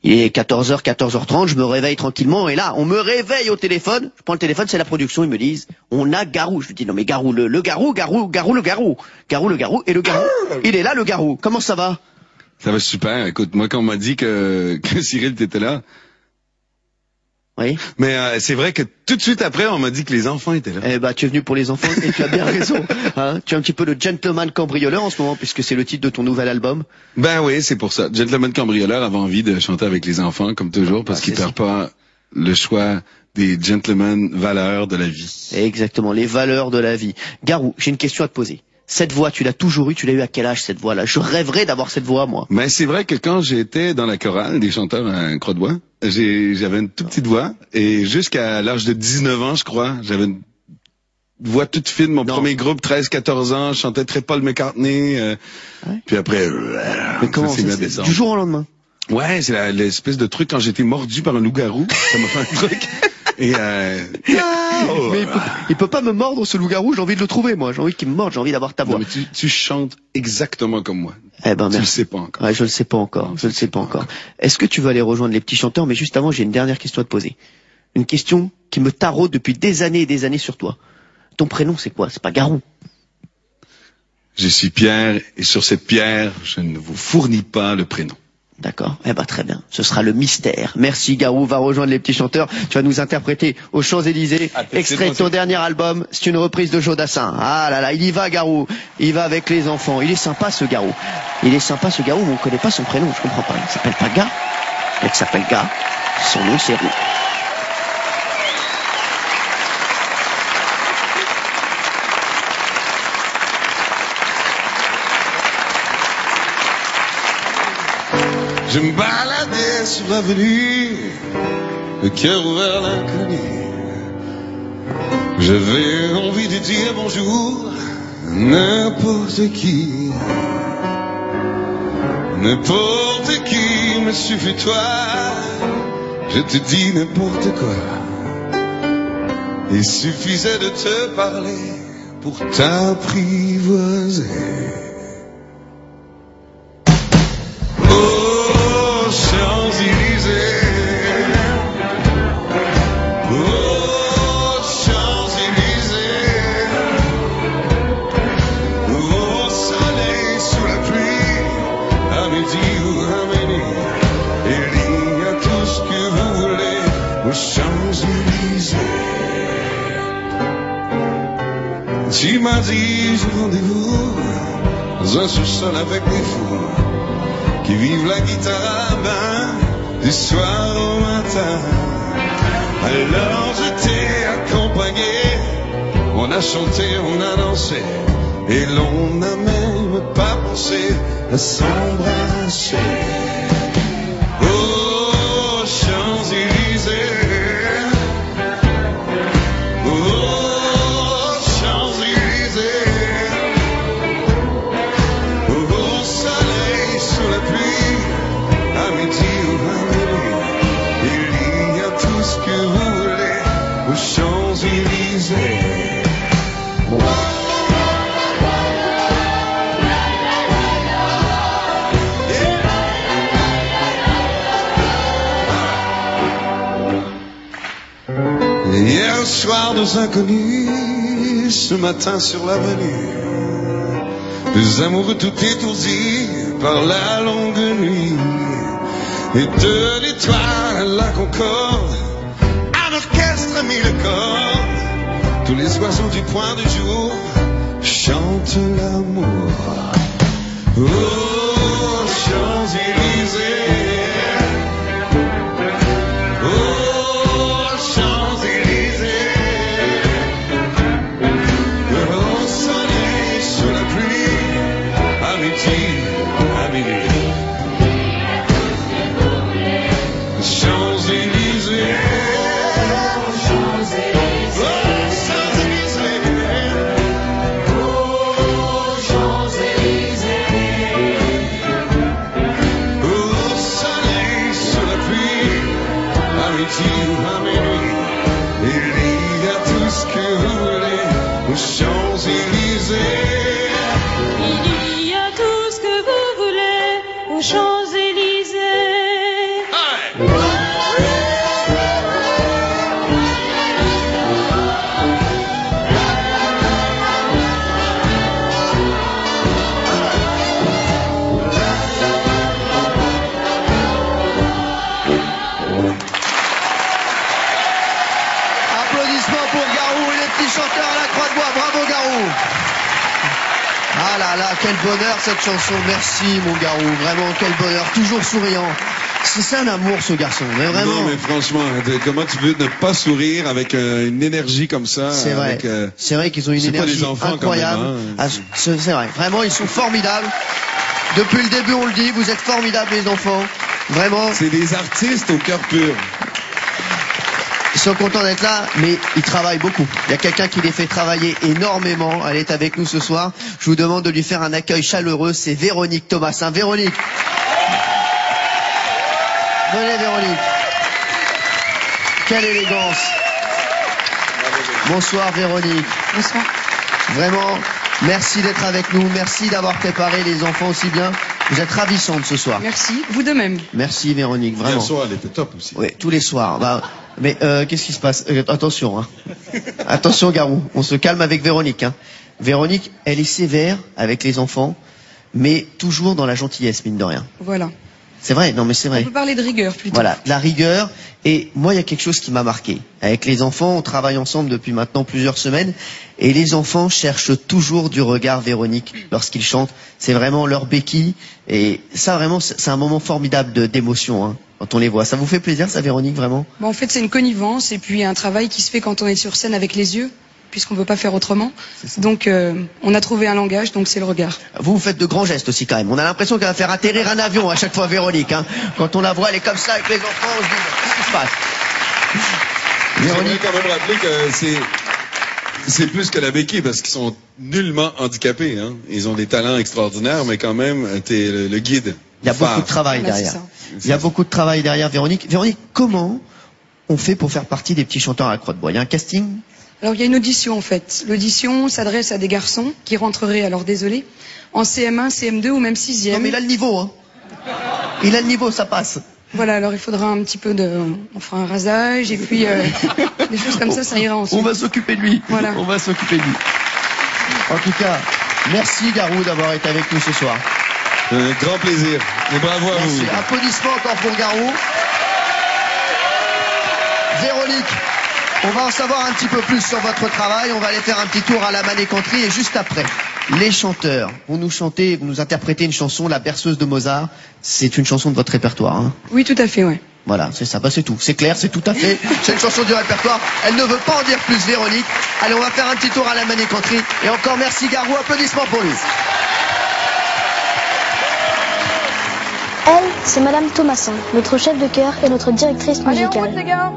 il est 14h, 14h30, je me réveille tranquillement et là, on me réveille au téléphone, je prends le téléphone, c'est la production, ils me disent, on a Garou. Je lui dis, non mais Garou, le Garou, Garou, le Garou. Garou, le Garou, et le Garou, il est là le Garou. Comment ça va? Ça va super. Écoute, moi quand on m'a dit que Cyril t'étais là, oui. Mais c'est vrai que tout de suite après, on m'a dit que les enfants étaient là. Eh ben, tu es venu pour les enfants et tu as bien raison. Hein, tu es un petit peu le gentleman cambrioleur en ce moment puisque c'est le titre de ton nouvel album. Ben oui, c'est pour ça. Gentleman cambrioleur avait envie de chanter avec les enfants comme toujours parce qu'il perd pas le choix des gentlemen valeurs de la vie. Exactement, les valeurs de la vie. Garou, j'ai une question à te poser. Cette voix, tu l'as toujours eue, tu l'as eu à quel âge cette voix-là? Je rêverais d'avoir cette voix, moi. Ben c'est vrai que quand j'étais dans la chorale des chanteurs à Croix-de-Bois, j'avais une toute petite voix et jusqu'à l'âge de 19 ans, je crois, j'avais une voix toute fine. Mon premier groupe, 13-14 ans, je chantais très Paul McCartney. Puis après, mais comment ça s'est mis à descendre. Du jour au lendemain? Ouais, c'est l'espèce de truc quand j'étais mordu par un loup-garou. Ça m'a fait un truc. Et mais il peut pas me mordre ce loup-garou, j'ai envie de le trouver moi, j'ai envie qu'il me morde, j'ai envie d'avoir ta voix. Non, mais tu chantes exactement comme moi. Eh ben, tu merci. le sais pas encore. Ouais, je le sais pas encore, je le sais pas encore. Est-ce que tu veux aller rejoindre les petits chanteurs? Mais juste avant, j'ai une dernière question à te poser. Une question qui me taraude depuis des années et des années sur toi. Ton prénom c'est quoi? C'est pas Garou? Je suis Pierre et sur cette pierre, je ne vous fournis pas le prénom. D'accord. Eh ben, très bien. Ce sera le mystère. Merci, Garou. Va rejoindre les petits chanteurs. Tu vas nous interpréter aux Champs-Élysées. Extrait de ton dernier album. C'est une reprise de Jodassin. Ah là là, il y va, Garou. Il va avec les enfants. Il est sympa, ce Garou. Il est sympa, ce Garou, mais on connaît pas son prénom. Je comprends pas. Il s'appelle pas Gars. Il s'appelle Gars. Son nom, c'est Roux. Je me baladais sur l'avenue, le cœur ouvert à l'inconnu. J'avais envie de dire bonjour à n'importe qui. N'importe qui me suffit toi, je te dis n'importe quoi. Il suffisait de te parler pour t'apprivoiser. Champs-Élysées, oh Champs-Élysées, au soleil, sous la pluie, à midi ou à minuit, il y a tout ce que vous voulez aux Champs-Élysées. Tu m'as dit j'ai rendez-vous dans un sous-sol avec des fous qui vivent la guitare à main du soir au matin. Alors je t'ai accompagné, on a chanté, on a dansé, et l'on n'a même pas pensé à s'embrasser. Oh Champs-Élysées, oh Champs-Élysées, au soleil, sous la pluie, à midi ou à minuit, il y a tout ce que vous voulez aux Champs-Élysées. Hier soir, deux inconnus, ce matin sur l'avenue, deux amoureux tout étourdis par la longue nuit, et de l'étoile à la Concorde, un orchestre a mis le corps, tous les oiseaux du point du jour chantent l'amour. Oh Champs-Élysées, oh Champs-Élysées, au soleil, sous la pluie, à midi, à minuit. Champs-Élysées, Champs-Élysées, oh Champs-Élysées, au soleil, sous la pluie, à midi ou à minuit, il y a tout ce que vous voulez aux Champs-Élysées. Il y a tout ce que vous voulez aux Champs-Élysées. Applaudissements pour Garou et les petits chanteurs à la Croix-de-Bois. Bravo Garou. Ah là là, quel bonheur cette chanson. Merci mon Garou, vraiment quel bonheur, toujours souriant. C'est un amour ce garçon, mais vraiment. Non mais franchement, comment tu veux ne pas sourire avec une énergie comme ça? C'est vrai. C'est vrai qu'ils ont une énergie incroyable. Quand même, c'est vrai. Vraiment, ils sont formidables. Depuis le début, on le dit, vous êtes formidables les enfants. Vraiment. C'est des artistes au cœur pur. Ils sont contents d'être là, mais ils travaillent beaucoup. Il y a quelqu'un qui les fait travailler énormément. Elle est avec nous ce soir. Je vous demande de lui faire un accueil chaleureux. C'est Véronique Thomasin. Véronique. Venez Véronique. Quelle élégance. Bonsoir Véronique. Bonsoir. Vraiment, merci d'être avec nous. Merci d'avoir préparé les enfants aussi bien. Vous êtes ravissante ce soir. Merci, vous de même. Merci Véronique, vraiment. Hier soir, elle était top aussi. Oui, tous les soirs. Bah, mais qu'est-ce qui se passe? Attention, hein. Attention Garou, on se calme avec Véronique. Hein. Véronique, elle est sévère avec les enfants, mais toujours dans la gentillesse, mine de rien. Voilà. C'est vrai, non mais c'est vrai. On peut parler de rigueur plutôt. Voilà, de la rigueur. Et moi, il y a quelque chose qui m'a marqué. Avec les enfants, on travaille ensemble depuis maintenant plusieurs semaines. Et les enfants cherchent toujours du regard Véronique lorsqu'ils chantent. C'est vraiment leur béquille. Et ça, vraiment, c'est un moment formidable d'émotion hein, quand on les voit. Ça vous fait plaisir, ça, Véronique, vraiment? Bon, en fait, c'est une connivence et puis un travail qui se fait quand on est sur scène avec les yeux, puisqu'on ne peut pas faire autrement. Donc, on a trouvé un langage, donc c'est le regard. Vous faites de grands gestes aussi quand même. On a l'impression qu'elle va faire atterrir un avion à chaque fois Véronique. Hein. Quand on la voit, elle est comme ça avec les enfants, on se dit, qu'est-ce qui se passe? J'aimerais quand même rappeler que c'est plus que la béquille parce qu'ils sont nullement handicapés. Hein. Ils ont des talents extraordinaires, mais quand même, t'es le guide. Il y a beaucoup de travail derrière. Il y a beaucoup de travail derrière Véronique. Véronique, comment on fait pour faire partie des petits chanteurs à la Croix-de-Bois? Il y a un casting? Alors, il y a une audition en fait. L'audition s'adresse à des garçons qui rentreraient, alors désolé, en CM1, CM2 ou même 6e. Non mais il a le niveau, hein. Il a le niveau, ça passe. Voilà, alors il faudra un petit peu on fera un rasage et puis des choses comme ça ira ensuite. On va s'occuper de lui. Voilà. On va s'occuper de lui. En tout cas, merci Garou d'avoir été avec nous ce soir. Un grand plaisir. Et bravo à vous. Applaudissements encore pour Garou. Véronique, on va en savoir un petit peu plus sur votre travail. On va aller faire un petit tour à la manécanterie et juste après, les chanteurs vont nous chanter, vont nous interpréter une chanson, La berceuse de Mozart. C'est une chanson de votre répertoire. Hein. Oui, tout à fait, ouais. Voilà, c'est ça, bah c'est tout, c'est clair, c'est tout à fait. C'est une chanson du répertoire. Elle ne veut pas en dire plus, Véronique. Allez, on va faire un petit tour à la manécanterie. Et encore merci Garou, applaudissements pour lui. Elle, c'est Madame Thomassin, notre chef de chœur et notre directrice Allez, musicale. en route, les gars.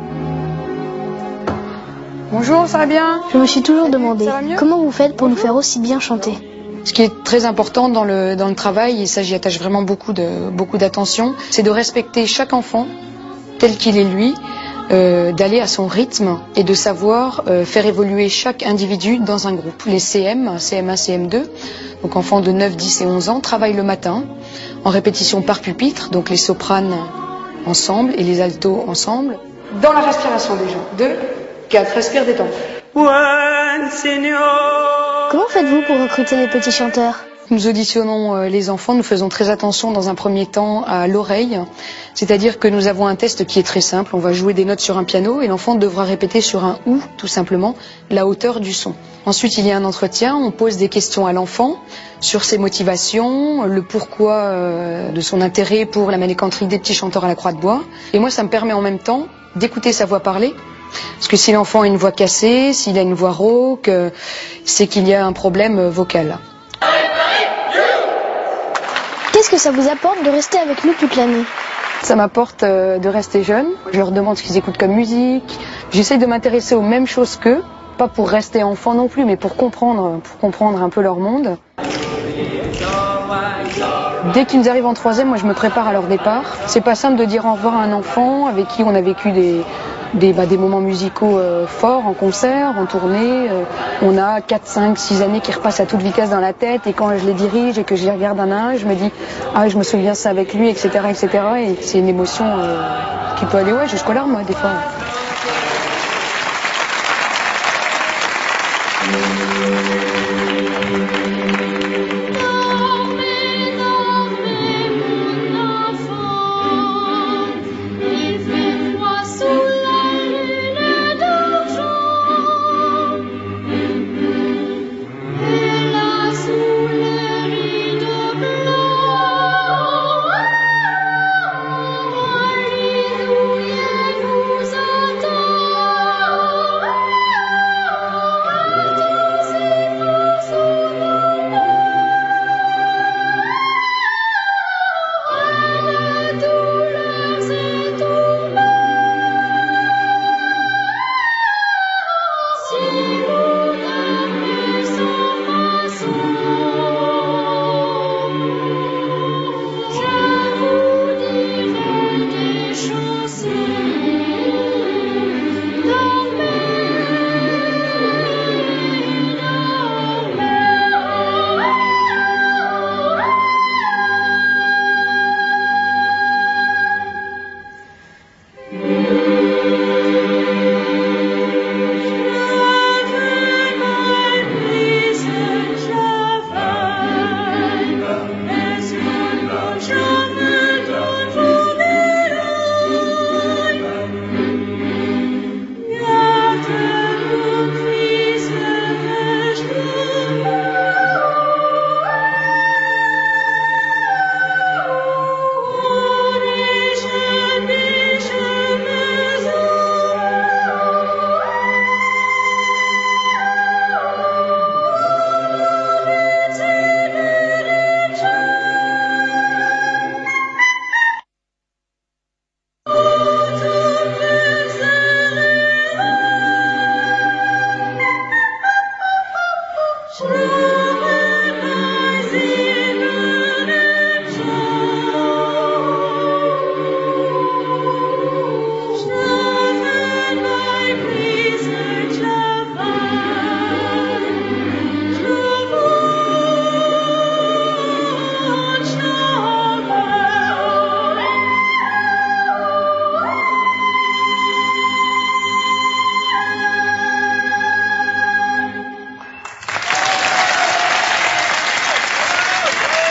Bonjour, ça va bien? Je me suis toujours demandé, comment vous faites pour nous faire aussi bien chanter? Ce qui est très important dans le travail, et ça j'y attache vraiment beaucoup d'attention, c'est de respecter chaque enfant tel qu'il est lui, d'aller à son rythme et de savoir faire évoluer chaque individu dans un groupe. Les CM, CM1, CM2, donc enfants de 9, 10 et 11 ans, travaillent le matin en répétition par pupitre, donc les sopranes ensemble et les altos ensemble. Dans la respiration déjà. 2, 4, respire, détends. Comment faites-vous pour recruter les petits chanteurs? Nous auditionnons les enfants, nous faisons très attention dans un premier temps à l'oreille, c'est-à-dire que nous avons un test qui est très simple, on va jouer des notes sur un piano et l'enfant devra répéter sur un ou, tout simplement, la hauteur du son. Ensuite, il y a un entretien, on pose des questions à l'enfant sur ses motivations, le pourquoi de son intérêt pour la manécanterie des petits chanteurs à la Croix-de-Bois. Et moi, ça me permet en même temps d'écouter sa voix parler. Parce que si l'enfant a une voix cassée, s'il a une voix rauque, c'est qu'il y a un problème vocal. Qu'est-ce que ça vous apporte de rester avec nous toute l'année? Ça m'apporte de rester jeune. Je leur demande ce qu'ils écoutent comme musique. J'essaie de m'intéresser aux mêmes choses qu'eux. Pas pour rester enfant non plus, mais pour comprendre un peu leur monde. Dès qu'ils arrivent en 3e, moi je me prépare à leur départ. C'est pas simple de dire au revoir à un enfant avec qui on a vécu des moments musicaux forts en concert, en tournée. On a 4, 5, 6 années qui repassent à toute vitesse dans la tête et quand je les dirige et que je les regarde un à un, je me dis « Ah, je me souviens ça avec lui, etc. etc. » Et c'est une émotion qui peut aller jusqu'aux larmes, moi, des fois.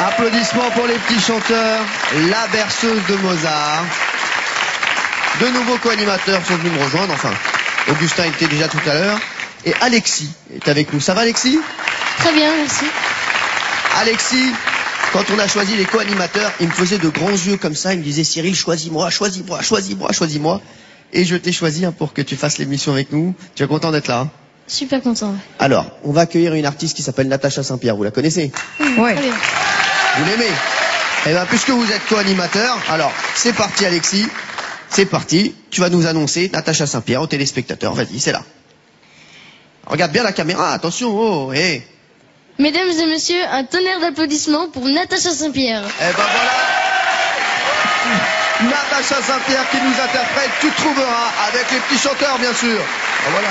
Applaudissements pour les petits chanteurs, la berceuse de Mozart. De nouveaux co-animateurs sont venus me rejoindre, enfin, Augustin était déjà tout à l'heure, et Alexis est avec nous. Ça va Alexis? Très bien, merci. Alexis, quand on a choisi les co-animateurs, il me faisait de grands yeux comme ça, il me disait Cyril, choisis-moi, choisis-moi, choisis-moi, choisis-moi. Et je t'ai choisi pour que tu fasses l'émission avec nous. Tu es content d'être là? Super content. Alors, on va accueillir une artiste qui s'appelle Natacha Saint-Pierre, vous la connaissez? Ouais. Très bien. Vous l'aimez? Eh bien, puisque vous êtes co-animateur, alors, c'est parti Alexis, c'est parti, tu vas nous annoncer Natacha Saint-Pierre aux téléspectateurs, vas-y, c'est là. Regarde bien la caméra, attention, oh, hé. Mesdames et messieurs, un tonnerre d'applaudissements pour Natacha Saint-Pierre. Eh ben voilà, Natacha Saint-Pierre qui nous interprète Tu trouveras, avec les petits chanteurs bien sûr. Ben voilà.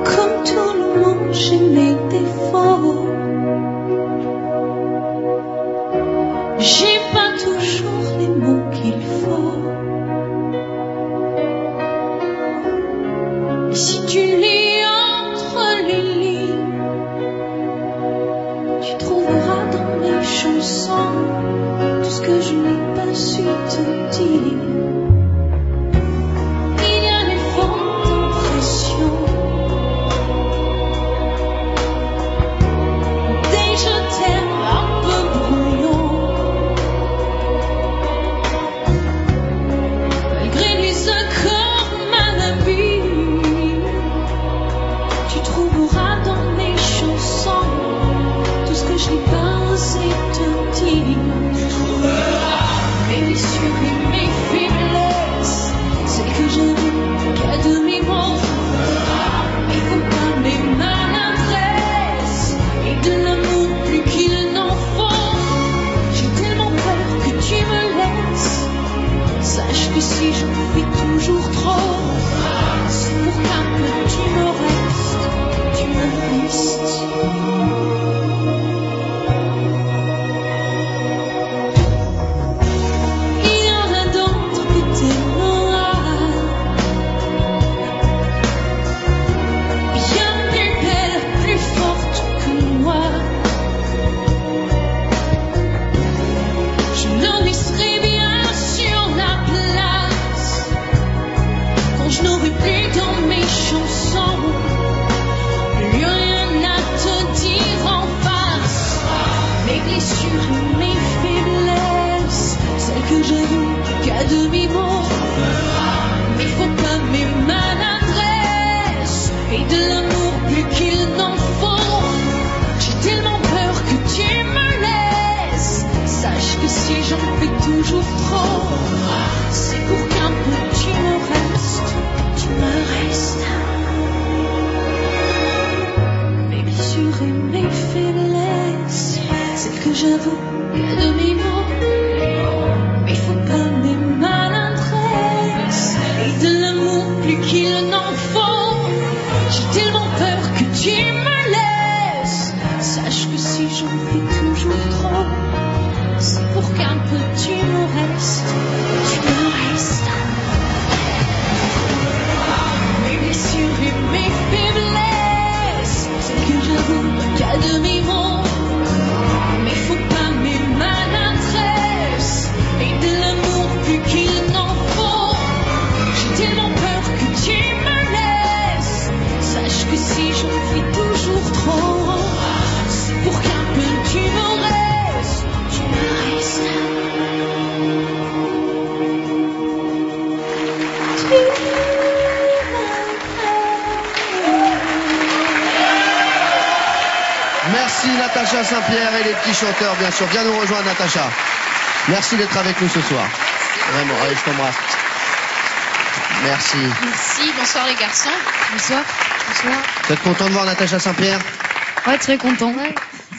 Comme tout le monde, j'ai mes défauts. J'ai pas toujours les mots qu'il faut. Et si tu lis entre les lignes, tu trouveras dans mes chansons tout ce que je n'ai pas su te dire. Il y a des formes d'impression, des je t'aime un peu brouillons, malgré les accords malhabiles. Tu trouveras dans mes chansons tout ce que je n'ai pas osé te dire. Mes blessures et mes faiblesses, celles que j'avoue qu'à demi-mot. Il faut pas mes maladresses et de l'amour plus qu'il n'en faut. J'ai tellement peur que tu me laisses. Sache que si j'en fais toujours trop, c'est pour qu'un peu tu me restes, tu me restes. Il y en a d'autres que t'aimeras, bien plus belle, plus forte que moi. Je leur laisserai bien sur la place quand je n'aurai plus dans mes chansons plus rien à te dire en face. Mes blessures et mes faiblesses, celles que j'avoue qu'à demi-mot. Mais faut pas mes maladresses et de l'amour plus qu'il n'en faut. J'ai tellement peur que tu me laisses. Sache que si j'en fais toujours trop, c'est pour qu'un peu tu me restes, tu me restes. Mes blessures et mes faiblesses, celles que j'avoue qu'à demi-mot. Mais faut pas mes maladresses et de l'amour plus qu'il n'en faut. J'ai tellement peur que tu me laisses. Sache que si j'en fais toujours trop, c'est pour qu'un peu tu me restes, tu me restes. Mes blessures et mes faiblesses, celles que j'avoue qu'à demi-mot. Mais faut pas mes maladresses et de l'amour plus qu'il n'en faut. J'ai tellement peur que tu me laisses. Sache que si j'en fais toujours trop, c'est pour qu'un peu tu me restes, tu me restes. Merci Natacha Saint-Pierre et les petits chanteurs bien sûr. Viens nous rejoindre Natacha. Merci d'être avec nous ce soir. Vraiment, allez, je t'embrasse. Merci. Merci, bonsoir les garçons. Bonsoir. Bonsoir. Vous êtes content de voir Natacha Saint-Pierre? Ouais, très content.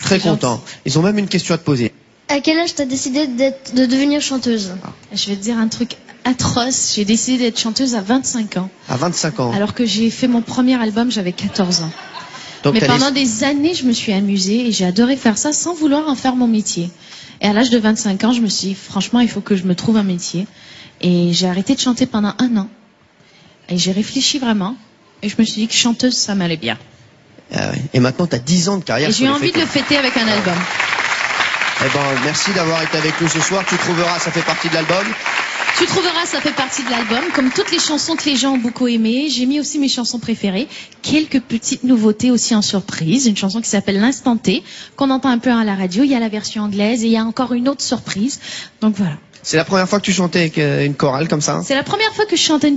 Très content. Ils ont même une question à te poser. À quel âge t'as décidé de devenir chanteuse? Je vais te dire un truc atroce. J'ai décidé d'être chanteuse à 25 ans. À 25 ans. Alors que j'ai fait mon premier album, j'avais 14 ans. Donc, mais pendant des années, je me suis amusée et j'ai adoré faire ça sans vouloir en faire mon métier. Et à l'âge de 25 ans, je me suis dit, franchement, il faut que je me trouve un métier. Et j'ai arrêté de chanter pendant 1 an. Et j'ai réfléchi vraiment. Et je me suis dit que chanteuse, ça m'allait bien. Ah ouais. Et maintenant, t'as 10 ans de carrière. Et j'ai eu envie de le fêter avec un album. Eh ben, merci d'avoir été avec nous ce soir. Tu trouveras, ça fait partie de l'album. Tu trouveras, ça fait partie de l'album. Comme toutes les chansons que les gens ont beaucoup aimées, j'ai mis aussi mes chansons préférées. Quelques petites nouveautés aussi en surprise. Une chanson qui s'appelle L'Instant T, qu'on entend un peu à la radio. Il y a la version anglaise et il y a encore une autre surprise. Donc voilà. C'est la première fois que tu chantais avec une chorale comme ça? C'est la première fois que je chantais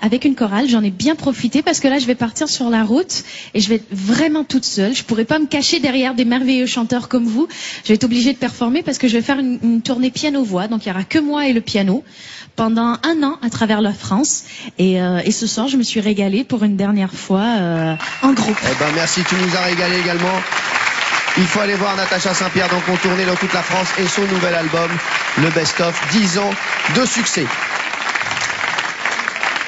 avec une chorale. J'en ai bien profité parce que là, je vais partir sur la route et je vais être vraiment toute seule. Je pourrais pas me cacher derrière des merveilleux chanteurs comme vous. Je vais être obligée de performer parce que je vais faire une tournée piano-voix. Donc il y aura que moi et le piano pendant 1 an à travers la France. Et ce soir, je me suis régalée pour une dernière fois en groupe. Eh ben merci, tu nous as régalé également. Il faut aller voir Natacha Saint-Pierre donc en tournée dans toute la France et son nouvel album, le best-of, 10 ans de succès.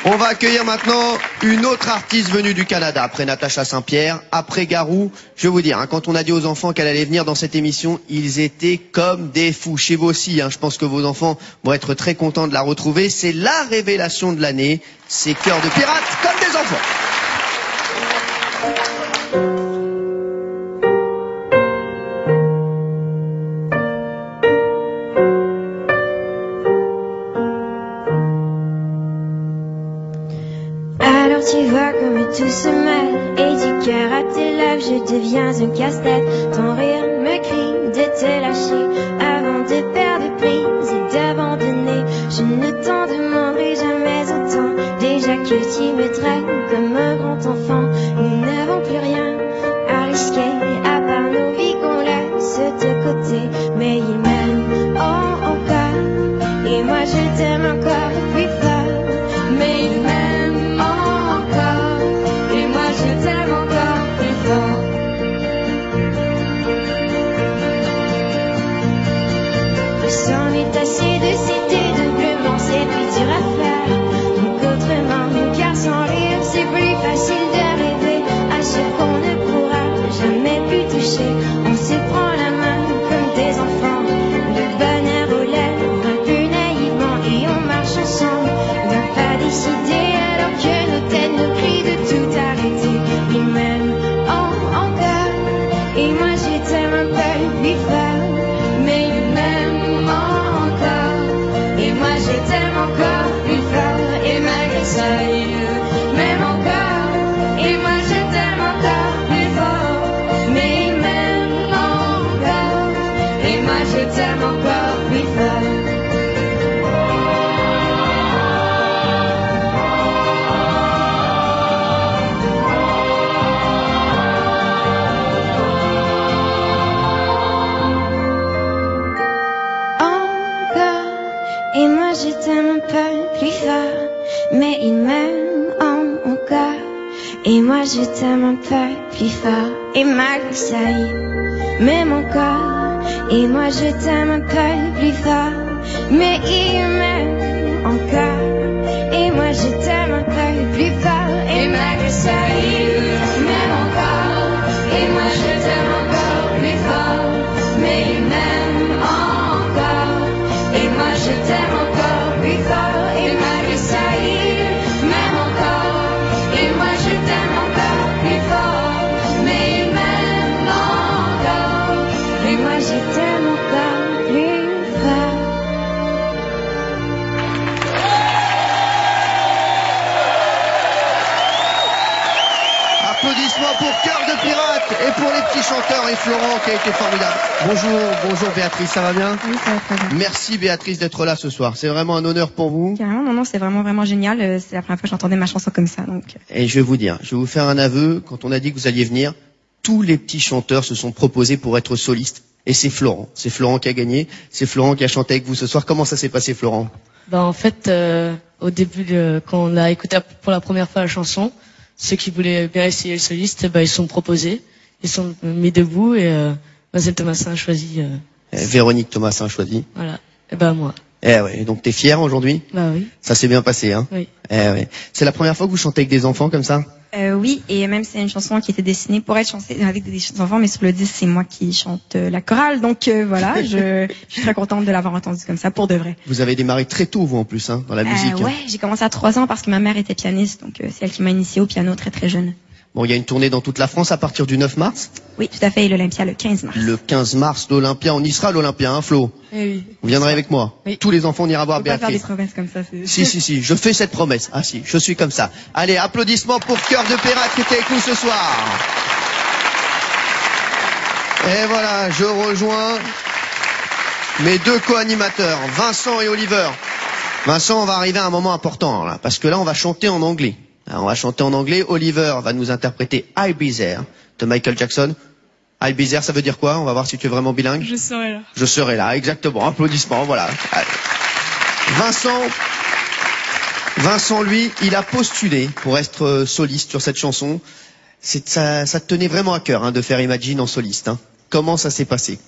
On va accueillir maintenant une autre artiste venue du Canada après Natacha Saint-Pierre, après Garou. Je vais vous dire, quand on a dit aux enfants qu'elle allait venir dans cette émission, ils étaient comme des fous. Chez vous aussi, je pense que vos enfants vont être très contents de la retrouver. C'est la révélation de l'année, c'est Cœur de pirate comme des enfants. Tu vois comme tout se mêle et du cœur à tes lèvres je deviens un casse-tête. Ton rire me crie de te lâcher avant de perdre prise et d'abandonner. Je ne t'en demanderai jamais autant. Déjà que tu me traites comme un grand enfant, nous n'avons plus rien à risquer à part nos vies qu'on laisse de côté. Mais il m'aime encore et moi je t'aime encore plus fort. Mais il m'aime assez de citer doublement, c'est plus dur à faire. Donc autrement, car sans rire, c'est plus facile de rêver à ce qu'on ne pourra jamais plus toucher. On se prend la main comme des enfants, le bonheur aux lèvres, un peu naïvement, et on marche ensemble, d'un pas décidé, alors que nos têtes nous crient de tout arrêter. Il m'aime encore, et moi je t'aime un peu plus fort, mais il m'aime et moi je t'aime encore plus fort. Et malgré ça il m'aime encore. Et moi je t'aime encore plus fort. Mais il m'aime encore. Et moi je t'aime encore plus fort. Et moi je t'aime un peu plus fort, mais il m'aime encore. Et moi je t'aime un peu plus fort, et malgré ça il m'aime encore. Et moi je t'aime un peu plus fort, mais il m'aime encore. Et moi je t'aime un peu plus fort, et malgré ça il m'aime encore. Et moi je t'aime encore plus fort, mais il m'aime encore. Et moi je t'aime encore plus fort, et malgré ça il m'aime encore. Et moi je t'aime encore plus fort, mais il m'aime encore. Et moi je t'aime encore plus fort. Applaudissements pour Cœur de pirate et pour les petits chanteurs et Florent qui a été formidable. Bonjour Béatrice, ça va bien? Oui, ça va très bien. Merci Béatrice d'être là ce soir. C'est vraiment un honneur pour vous. Carrément, non, c'est vraiment génial. C'est la première fois que j'entendais ma chanson comme ça. Donc. Et je vais vous dire, je vais vous faire un aveu. Quand on a dit que vous alliez venir, tous les petits chanteurs se sont proposés pour être solistes. Et c'est Florent qui a gagné. C'est Florent qui a chanté avec vous ce soir. Comment ça s'est passé, Florent? En fait, au début, quand on a écouté pour la première fois la chanson, ceux qui voulaient bien essayer le soliste, ils sont proposés, ils sont mis debout et Mademoiselle Thomasin a choisi. Véronique Thomasin a choisi. Voilà. Et moi. Ouais. Donc t'es fière aujourd'hui? Bah oui. Ça s'est bien passé, hein? Oui. Ouais. C'est la première fois que vous chantez avec des enfants comme ça? Oui, et même c'est une chanson qui était destinée pour être chantée avec des enfants, mais sur le disque c'est moi qui chante la chorale, donc voilà, je suis très contente de l'avoir entendue comme ça pour de vrai. Vous avez démarré très tôt vous en plus, hein, dans la musique. Ouais, j'ai commencé à 3 ans parce que ma mère était pianiste, donc c'est elle qui m'a initiée au piano très très jeune. Bon, il y a une tournée dans toute la France à partir du 9 mars. Oui, tout à fait, et l'Olympia le 15 mars. Le 15 mars, l'Olympia, on y sera l'Olympia, hein, Flo? Oui. Vous viendrez avec moi? Oui. Tous les enfants, on ira voir Faut pas faire Béatrice. des promesses comme ça. Si, je fais cette promesse. Ah si, je suis comme ça. Allez, applaudissements pour Cœur de Perrate qui était avec nous ce soir. Et voilà, je rejoins mes deux co-animateurs, Vincent et Oliver. Vincent, on va arriver à un moment important, là, parce que là, on va chanter en anglais. Alors, on va chanter en anglais. Oliver va nous interpréter I'll Be There de Michael Jackson. I'll Be There, ça veut dire quoi? On va voir si tu es vraiment bilingue. Je serai là. Je serai là, exactement. Applaudissements, voilà. Vincent, lui, il a postulé pour être soliste sur cette chanson. Ça te tenait vraiment à cœur, hein, de faire Imagine en soliste, hein. Comment ça s'est passé?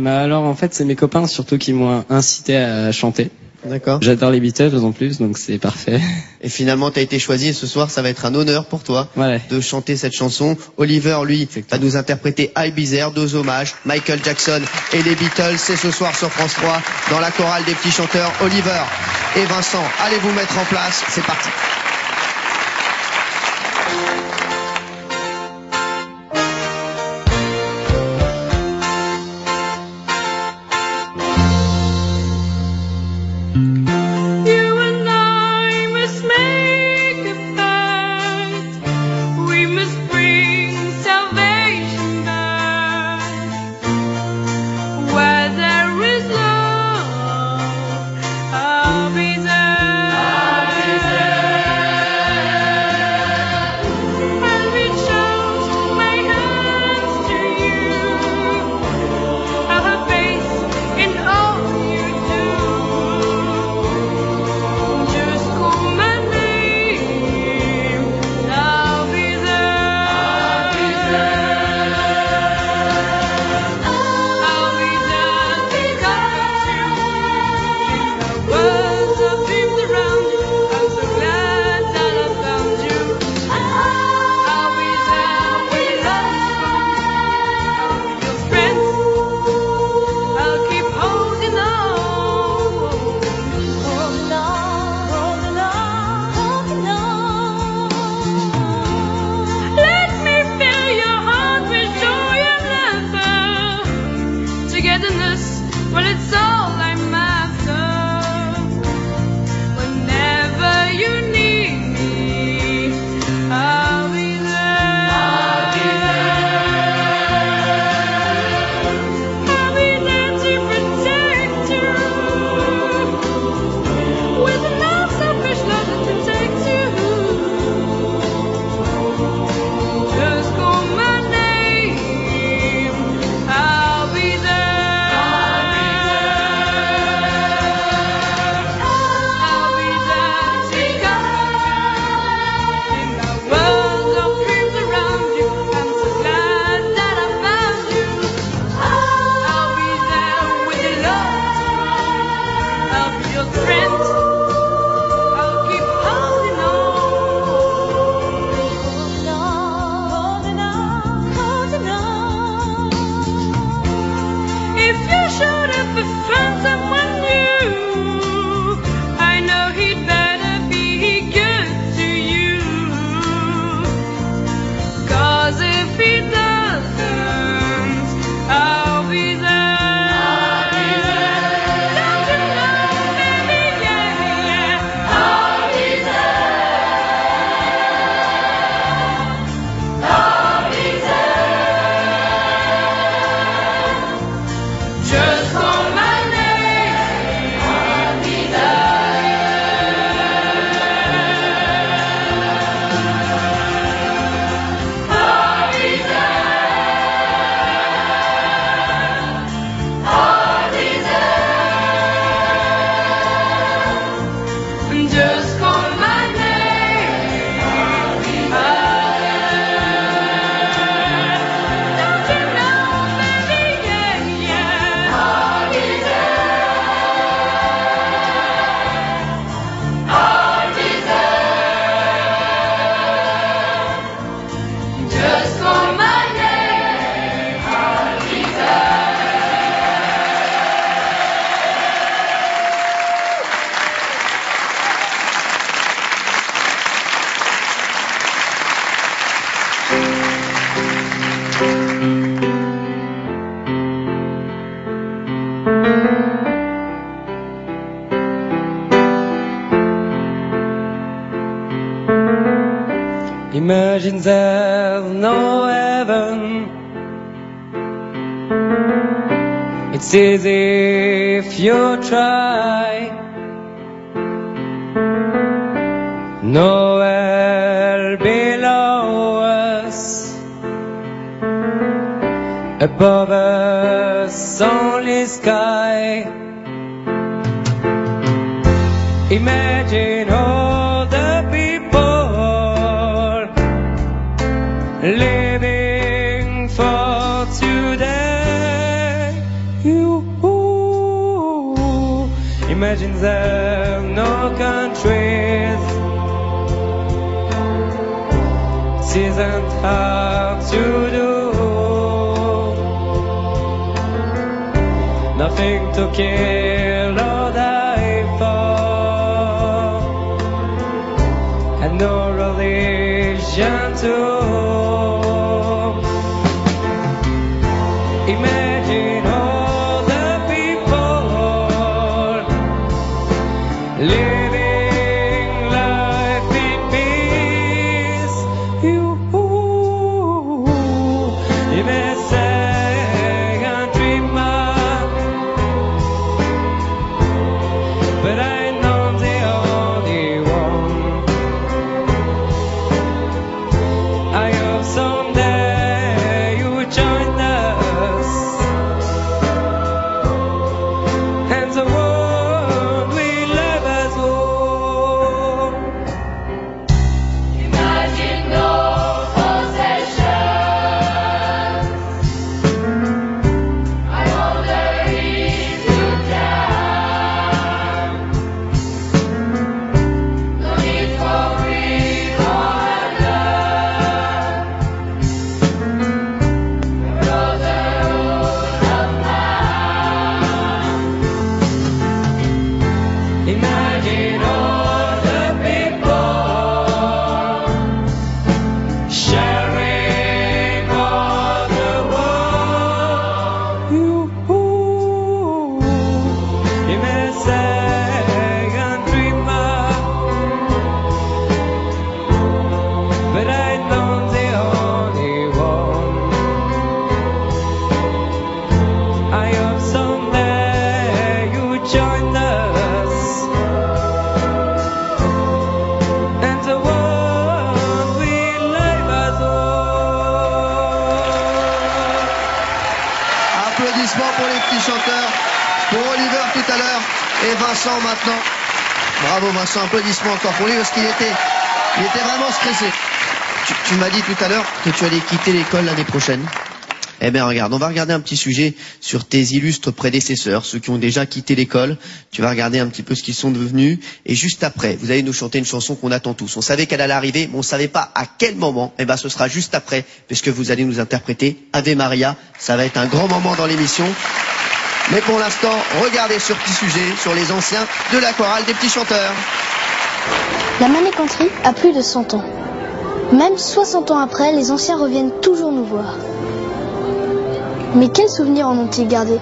Alors en fait, c'est mes copains surtout qui m'ont incité à chanter. D'accord. J'adore les Beatles en plus, donc c'est parfait. Et finalement, tu as été choisi et ce soir, ça va être un honneur pour toi de chanter cette chanson. Oliver, lui, va nous interpréter I'll Be There, 2 hommages, Michael Jackson et les Beatles. C'est ce soir sur France 3 dans la chorale des petits chanteurs. Oliver et Vincent, allez vous mettre en place. C'est parti. You and I must make a pact. We must bring salvation back. Where there is love, I'll be there. Imagine there's no heaven. It's easy if you try. No hell below us. Above us only sky. Imagine all the people living for today. Imagine there are no countries. It isn't hard to do. Nothing to kill or die for, and no religion too. Imagine all the people living life in peace. You may say I'm dreamer, but I know the only one. I hope someday you will join us, and the world will love us all. Imagine no possessions. I wonder if you can. No need for greed or love. Brotherhood of man. Imagine all the people sharing all the world. You may say I'm dreamer, but I know the only one. I hope someday you join us, and the world will love us all. Applaudissements pour les petits chanteurs, pour Oliver tout à l'heure et Vincent maintenant. Bravo Vincent, applaudissements encore pour lui parce qu'il était vraiment stressé. Tu m'as dit tout à l'heure que tu allais quitter l'école l'année prochaine. Eh bien regarde, on va regarder un petit sujet sur tes illustres prédécesseurs, ceux qui ont déjà quitté l'école. Tu vas regarder un petit peu ce qu'ils sont devenus. Et juste après, vous allez nous chanter une chanson qu'on attend tous. On savait qu'elle allait arriver, mais on savait pas à quel moment. Eh ben ce sera juste après, puisque vous allez nous interpréter Ave Maria. Ça va être un grand moment dans l'émission. Mais pour l'instant, regardez ce petit sujet sur les anciens de la chorale des petits chanteurs. La Mané-Country a plus de 100 ans. Même 60 ans après, les anciens reviennent toujours nous voir. Mais quels souvenirs en ont-ils gardé?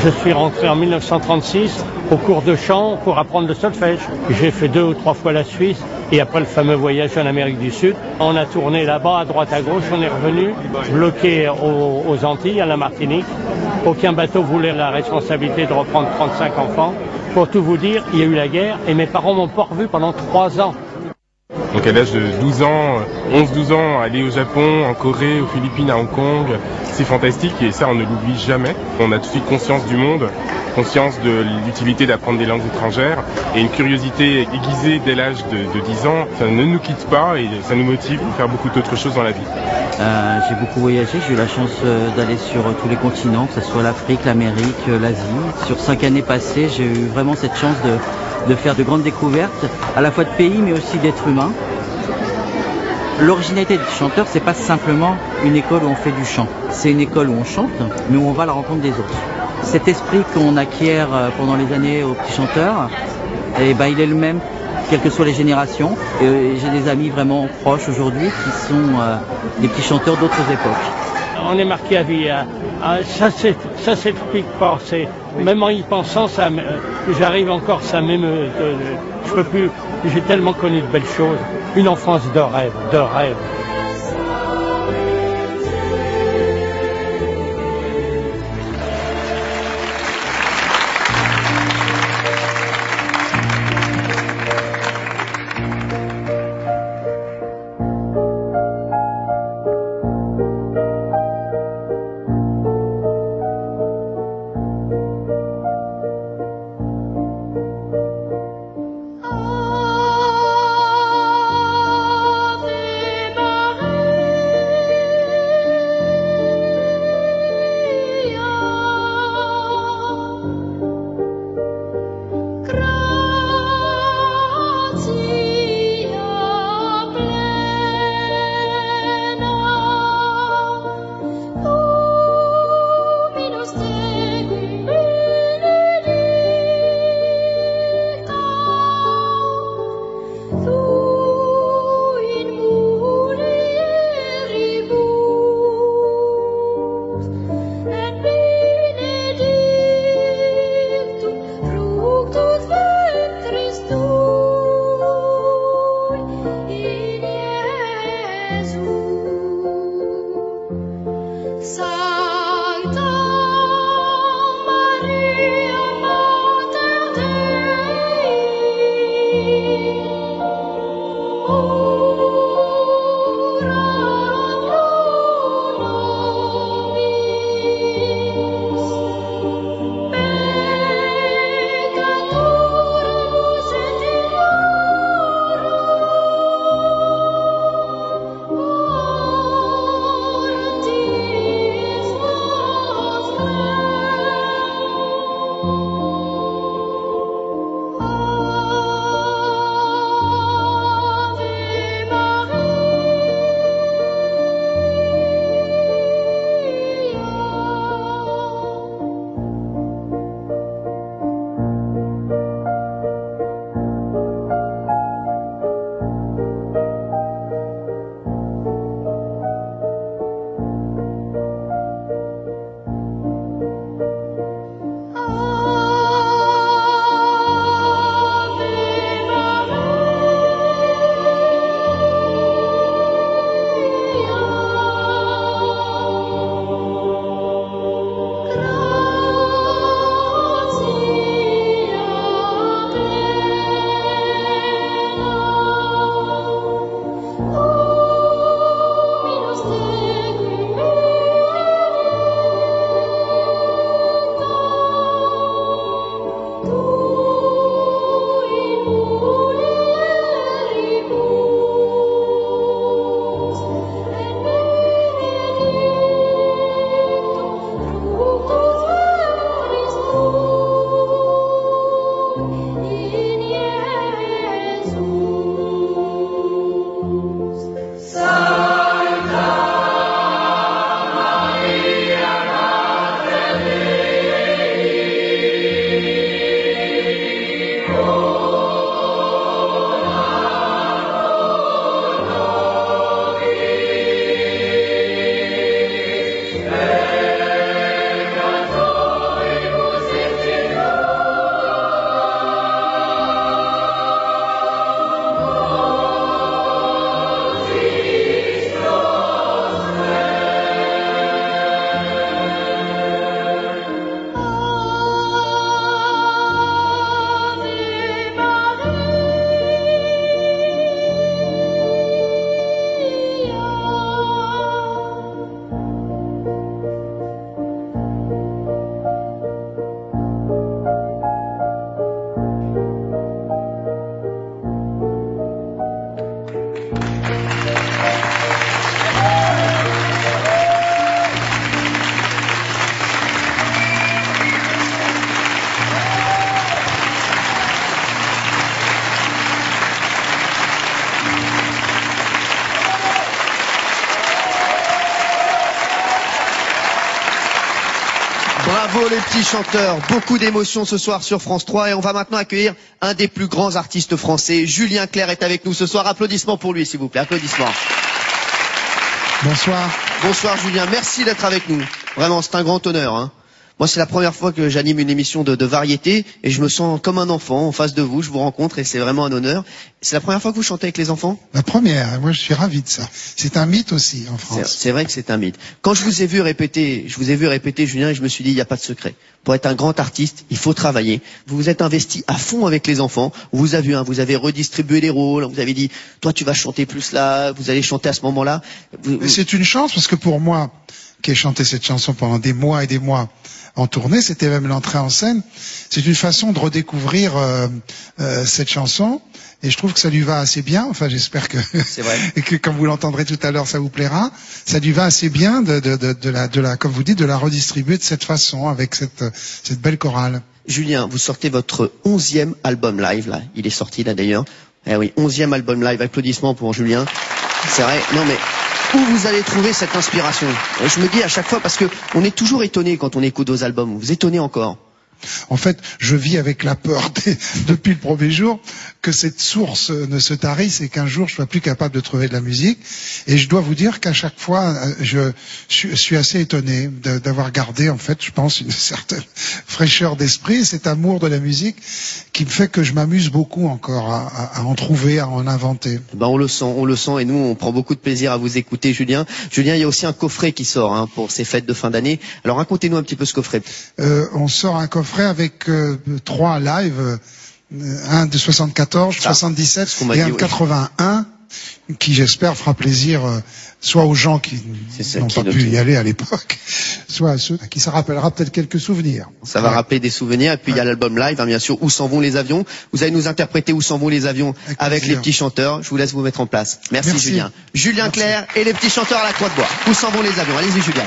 Je suis rentré en 1936 au cours de chant pour apprendre le solfège. J'ai fait 2 ou 3 fois la Suisse et après le fameux voyage en Amérique du Sud, on a tourné là-bas à droite à gauche, on est revenu bloqué aux Antilles, à la Martinique. Aucun bateau voulait la responsabilité de reprendre 35 enfants. Pour tout vous dire, il y a eu la guerre et mes parents m'ont pas revu pendant 3 ans. Donc à l'âge de 12 ans, 11-12 ans, aller au Japon, en Corée, aux Philippines, à Hong Kong, c'est fantastique et ça on ne l'oublie jamais. On a tout de suite conscience du monde, conscience de l'utilité d'apprendre des langues étrangères et une curiosité aiguisée dès l'âge de 10 ans. Ça ne nous quitte pas et ça nous motive pour faire beaucoup d'autres choses dans la vie. J'ai beaucoup voyagé, j'ai eu la chance d'aller sur tous les continents, que ce soit l'Afrique, l'Amérique, l'Asie. Sur 5 années passées, j'ai eu vraiment cette chance de faire de grandes découvertes, à la fois de pays mais aussi d'êtres humains. L'originalité du chanteur, c'est pas simplement une école où on fait du chant. C'est une école où on chante, mais où on va à la rencontre des autres. Cet esprit qu'on acquiert pendant les années aux petits chanteurs, eh ben, il est le même, quelles que soient les générations. Et j'ai des amis vraiment proches aujourd'hui qui sont des petits chanteurs d'autres époques. On est marqué à vie. Ça s'explique pas. Même en y pensant, j'arrive encore, ça m'émeut. Je je peux plus. J'ai tellement connu de belles choses. Une enfance de rêve, de rêve. Bravo les petits chanteurs, beaucoup d'émotions ce soir sur France 3 et on va maintenant accueillir un des plus grands artistes français. Julien Clerc est avec nous ce soir, applaudissements pour lui s'il vous plaît, applaudissements. Bonsoir. Bonsoir Julien, merci d'être avec nous. Vraiment c'est un grand honneur. Moi, c'est la première fois que j'anime une émission de variété et je me sens comme un enfant en face de vous. Je vous rencontre et c'est vraiment un honneur. C'est la première fois que vous chantez avec les enfants? La première. Moi, je suis ravi de ça. C'est un mythe aussi en France. C'est vrai que c'est un mythe. Quand je vous ai vu répéter, Julien, et je me suis dit, il n'y a pas de secret. Pour être un grand artiste, il faut travailler. Vous vous êtes investi à fond avec les enfants. Vous avez redistribué les rôles. Vous avez dit, toi, tu vas chanter plus là. Vous allez chanter à ce moment-là. C'est une chance parce que pour moi, qui ai chanté cette chanson pendant des mois et des mois en tournée, c'était même l'entrée en scène. C'est une façon de redécouvrir cette chanson et je trouve que ça lui va assez bien. Enfin, j'espère que, que quand vous l'entendrez tout à l'heure, ça vous plaira. Ça lui va assez bien comme vous dites, de la redistribuer de cette façon avec cette belle chorale. Julien, vous sortez votre 11e album live là. Il est sorti là d'ailleurs. Eh oui, 11e album live. Applaudissements pour Julien. C'est vrai. Non mais où vous allez trouver cette inspiration? Et je me dis à chaque fois, parce que on est toujours étonné quand on écoute vos albums. Vous étonnez encore? En fait, je vis avec la peur depuis le premier jour que cette source ne se tarisse et qu'un jour je sois plus capable de trouver de la musique. Et je dois vous dire qu'à chaque fois, je suis assez étonné d'avoir gardé, en fait, je pense, une certaine fraîcheur d'esprit, cet amour de la musique qui me fait que je m'amuse beaucoup encore à en trouver, à en inventer. Ben on le sent, et nous on prend beaucoup de plaisir à vous écouter, Julien. Julien, il y a aussi un coffret qui sort pour ces fêtes de fin d'année. Alors racontez-nous un petit peu ce coffret. On sort un coffret avec 3 lives, un de 74, 77 et un de 81, qui j'espère fera plaisir soit aux gens qui n'ont pas pu y aller à l'époque, soit à ceux qui ça rappellera peut-être quelques souvenirs. Ça va rappeler des souvenirs, et puis il y a l'album live, bien sûr, Où s'en vont les avions. Vous allez nous interpréter Où s'en vont les avions avec les petits chanteurs. Je vous laisse vous mettre en place. Merci. Julien. Julien Clerc et les petits chanteurs à la Croix de Bois. Où s'en vont les avions? Allez-y, Julien.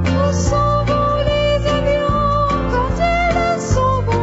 Où s'en vont les avions quand ils s'en vont?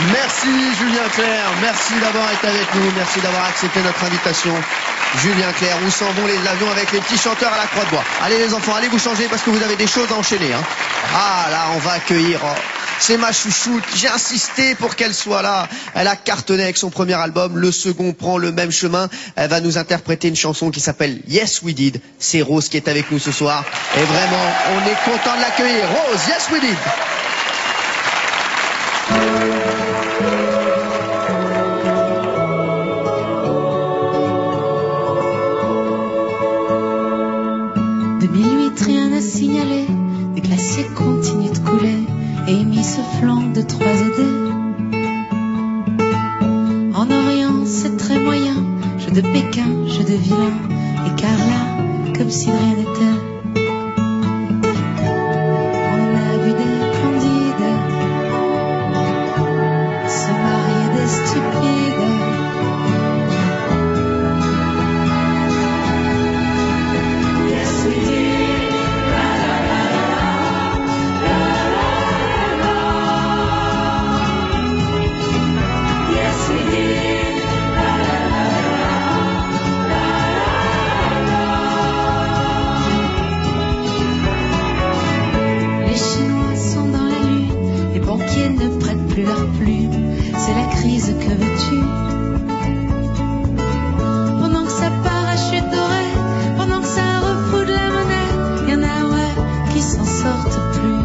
Merci Julien Clerc, merci d'avoir été avec nous, merci d'avoir accepté notre invitation. Julien Clerc, où s'en vont les avions avec les petits chanteurs à la Croix de Bois? Allez les enfants, allez vous changer parce que vous avez des choses à enchaîner. Hein. Ah là, on va accueillir... c'est ma chouchoute, j'ai insisté pour qu'elle soit là. Elle a cartonné avec son premier album, le second prend le même chemin. Elle va nous interpréter une chanson qui s'appelle Yes We Did. C'est Rose qui est avec nous ce soir. Et vraiment, on est content de l'accueillir. Rose, Yes We Did. Rien à signaler, des glaciers continuent de couler et mis ce flanc de 3 OD. En Orient, c'est très moyen, jeu de Pékin, jeu de vilain, et Carla, comme si de rien n'était. On a vu des candides se marier des stupides. Yes, we did. C'est la crise, que veux-tu? Pendant que ça parachute doré, pendant que ça refoule de la monnaie, y'en a ouais qui s'en sortent plus.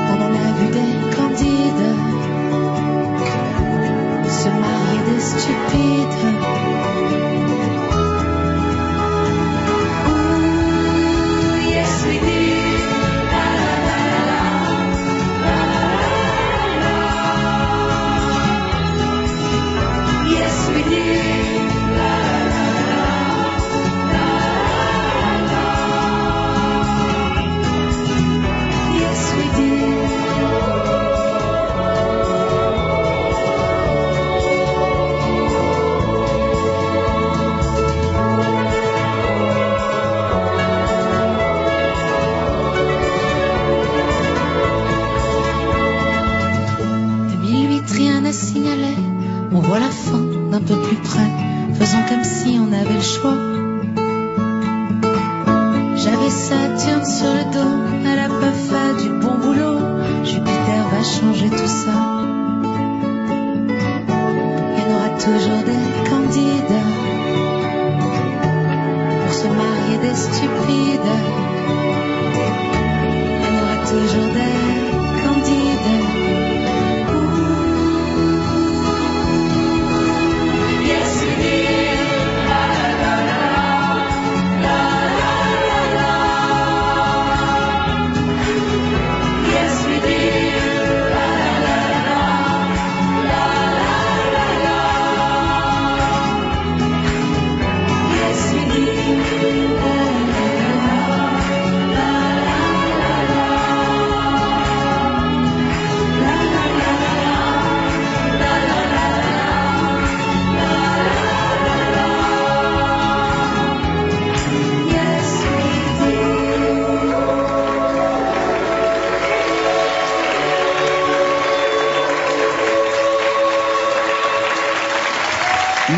On en a vu des candides se marier des stupides. Ooh, yes we did. Signaler, on voit la fin d'un peu plus près, faisons comme si on avait le choix. J'avais Saturne sur le dos, elle a pas fait du bon boulot, Jupiter va changer tout ça. Il y en aura toujours des candides pour se marier des stupides. Il y en aura toujours des candides.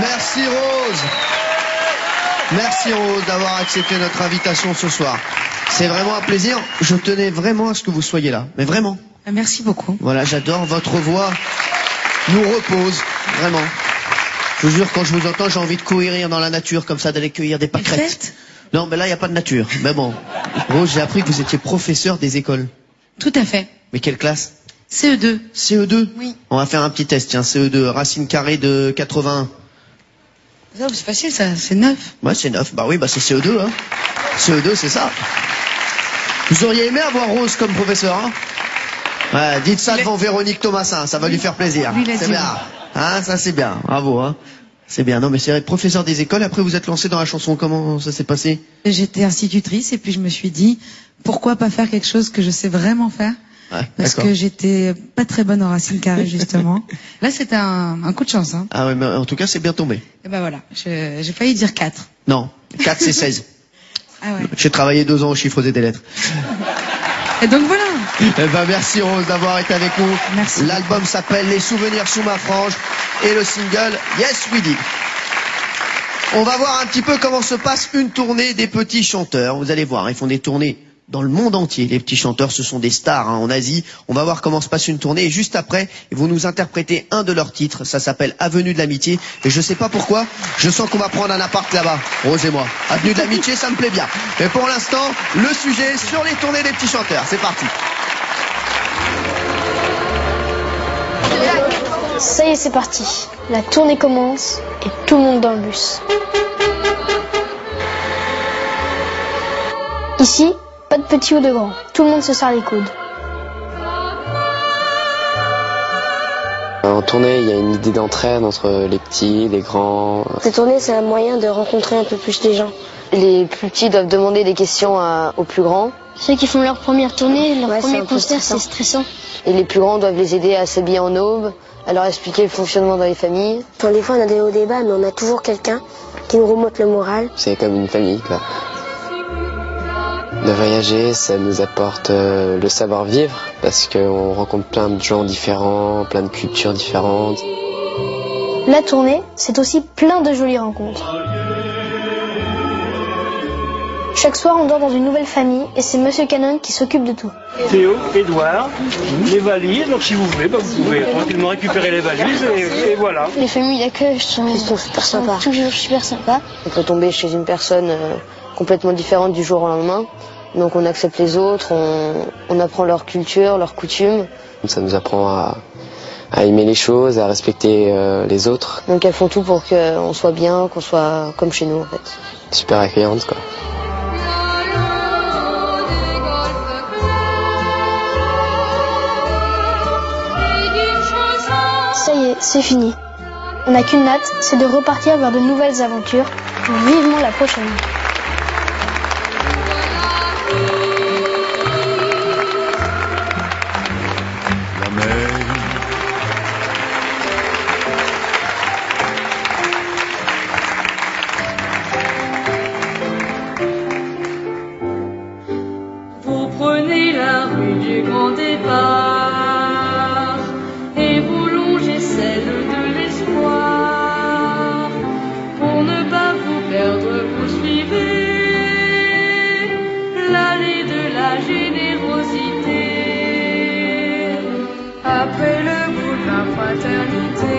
Merci Rose. Merci Rose d'avoir accepté notre invitation ce soir. C'est vraiment un plaisir. Je tenais vraiment à ce que vous soyez là. Mais vraiment. Merci beaucoup. Voilà, j'adore. Votre voix nous repose. Vraiment. Je vous jure, quand je vous entends, j'ai envie de courir dans la nature comme ça, d'aller cueillir des pâquerettes. Non, mais là, il n'y a pas de nature. Mais bon. Rose, j'ai appris que vous étiez professeur des écoles. Tout à fait. Mais quelle classe? CE2. CE2? Oui. On va faire un petit test, tiens. CE2, racine carrée de 81. Ça, c'est facile, ça. C'est 9. Ouais, c'est 9. Bah oui, bah c'est CE2, hein. CE2, c'est ça. Vous auriez aimé avoir Rose comme professeur, hein? Ouais, dites ça devant Véronique Thomasin, ça va lui faire plaisir. C'est bien. Hein, ça c'est bien. Bravo, hein. C'est bien. Non, mais c'est vrai, professeur des écoles, après vous êtes lancé dans la chanson. Comment ça s'est passé? J'étais institutrice et puis je me suis dit, pourquoi pas faire quelque chose que je sais vraiment faire? Ouais, parce que j'étais pas très bonne en racine carrée, justement. Là, c'était un coup de chance, hein. Ah ouais, mais en tout cas, c'est bien tombé. Et ben voilà. J'ai failli dire 4. Non. 4, c'est 16. Ah ouais. J'ai travaillé 2 ans au chiffre des lettres. Et donc voilà. Eh ben, merci Rose d'avoir été avec nous. Merci. L'album s'appelle Les Souvenirs sous ma frange et le single Yes We Did. On va voir un petit peu comment se passe une tournée des petits chanteurs. Vous allez voir, ils font des tournées dans le monde entier. Les petits chanteurs, ce sont des stars en Asie. On va voir comment se passe une tournée et juste après, ils vont nous interpréter un de leurs titres. Ça s'appelle Avenue de l'amitié. Et je sais pas pourquoi, je sens qu'on va prendre un appart là-bas, Rose et moi. Avenue de l'amitié, ça me plaît bien. Mais pour l'instant, le sujet sur les tournées des petits chanteurs. C'est parti. Ça y est, c'est parti. La tournée commence et tout le monde dans le bus. Ici, pas de petits ou de grands. Tout le monde se serre les coudes. En tournée, il y a une idée d'entraide entre les petits, les grands. Cette tournée, c'est un moyen de rencontrer un peu plus les gens. Les plus petits doivent demander des questions aux plus grands. Ceux qui font leur première tournée, leur premier concert, c'est stressant. Et les plus grands doivent les aider à s'habiller en aube, à leur expliquer le fonctionnement dans les familles. Bon, des fois, on a des hauts débats, mais on a toujours quelqu'un qui nous remonte le moral. C'est comme une famille, quoi. De voyager, ça nous apporte le savoir-vivre, parce qu'on rencontre plein de gens différents, plein de cultures différentes. La tournée, c'est aussi plein de jolies rencontres. Chaque soir, on dort dans une nouvelle famille et c'est Monsieur Canon qui s'occupe de tout. Théo, Edouard, les valises, donc si vous voulez, vous pouvez tranquillement récupérer les valises et voilà. Les familles d'accueil sont super sympas. Toujours super sympas. On peut tomber chez une personne complètement différente du jour au lendemain. Donc on accepte les autres, on apprend leur culture, leurs coutumes. Ça nous apprend à aimer les choses, à respecter les autres. Donc elles font tout pour qu'on soit bien, qu'on soit comme chez nous en fait. Super accueillantes quoi. Ça y est, c'est fini. On n'a qu'une hâte, c'est de repartir vers de nouvelles aventures. Vivement la prochaine. Vous prenez la rue du Grand Départ et vous longez celle de l'espoir. Pour ne pas vous perdre, vous suivez l'allée de la générosité. Après le boulevard Fraternité,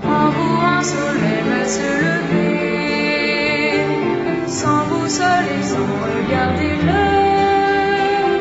en vous un soleil va se lever. Sans vous seul et sans regarder l'heure,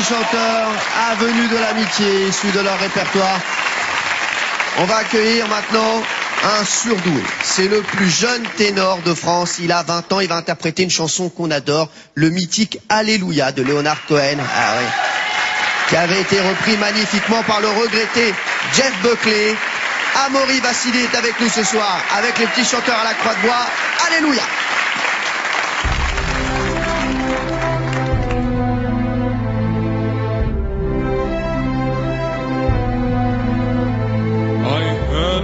chanteurs, Avenue de l'Amitié, issus de leur répertoire. On va accueillir maintenant un surdoué. C'est le plus jeune ténor de France. Il a 20 ans. Il va interpréter une chanson qu'on adore, le mythique Alléluia de Leonard Cohen. Ah oui. Qui avait été repris magnifiquement par le regretté Jeff Buckley. Amaury Vassili est avec nous ce soir, avec les petits chanteurs à la Croix de Bois. Alléluia.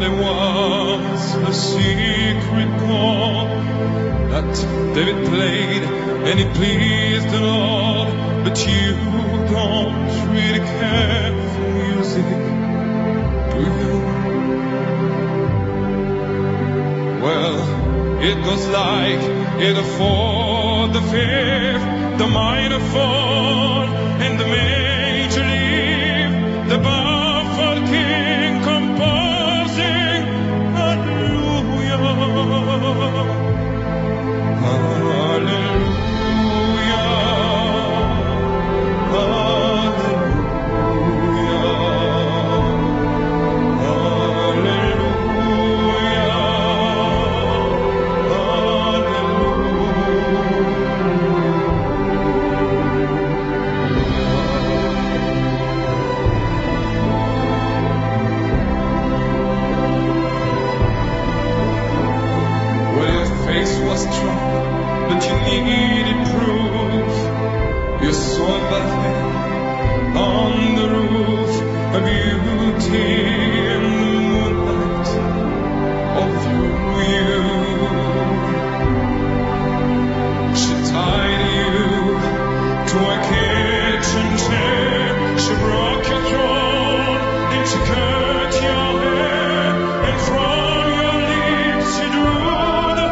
There was a secret chord that David played and it pleased the Lord, but you don't really care for music, do you? Well, it goes like the fourth, the fifth, the minor fall, and the major leave, the baffled king composing Hallelujah, Hallelujah, was drunk, but you needed proof. You saw that head on the roof, a beauty in the moonlight, all through you. She tied you to a kitchen chair, she broke your throne, and she cut your hair, and from your lips she drew the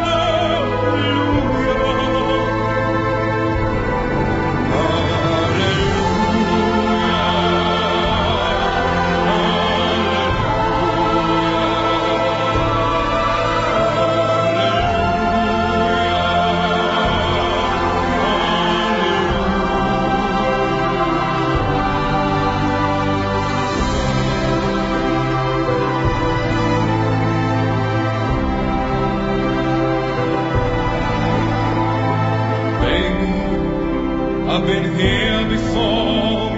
I've been here before,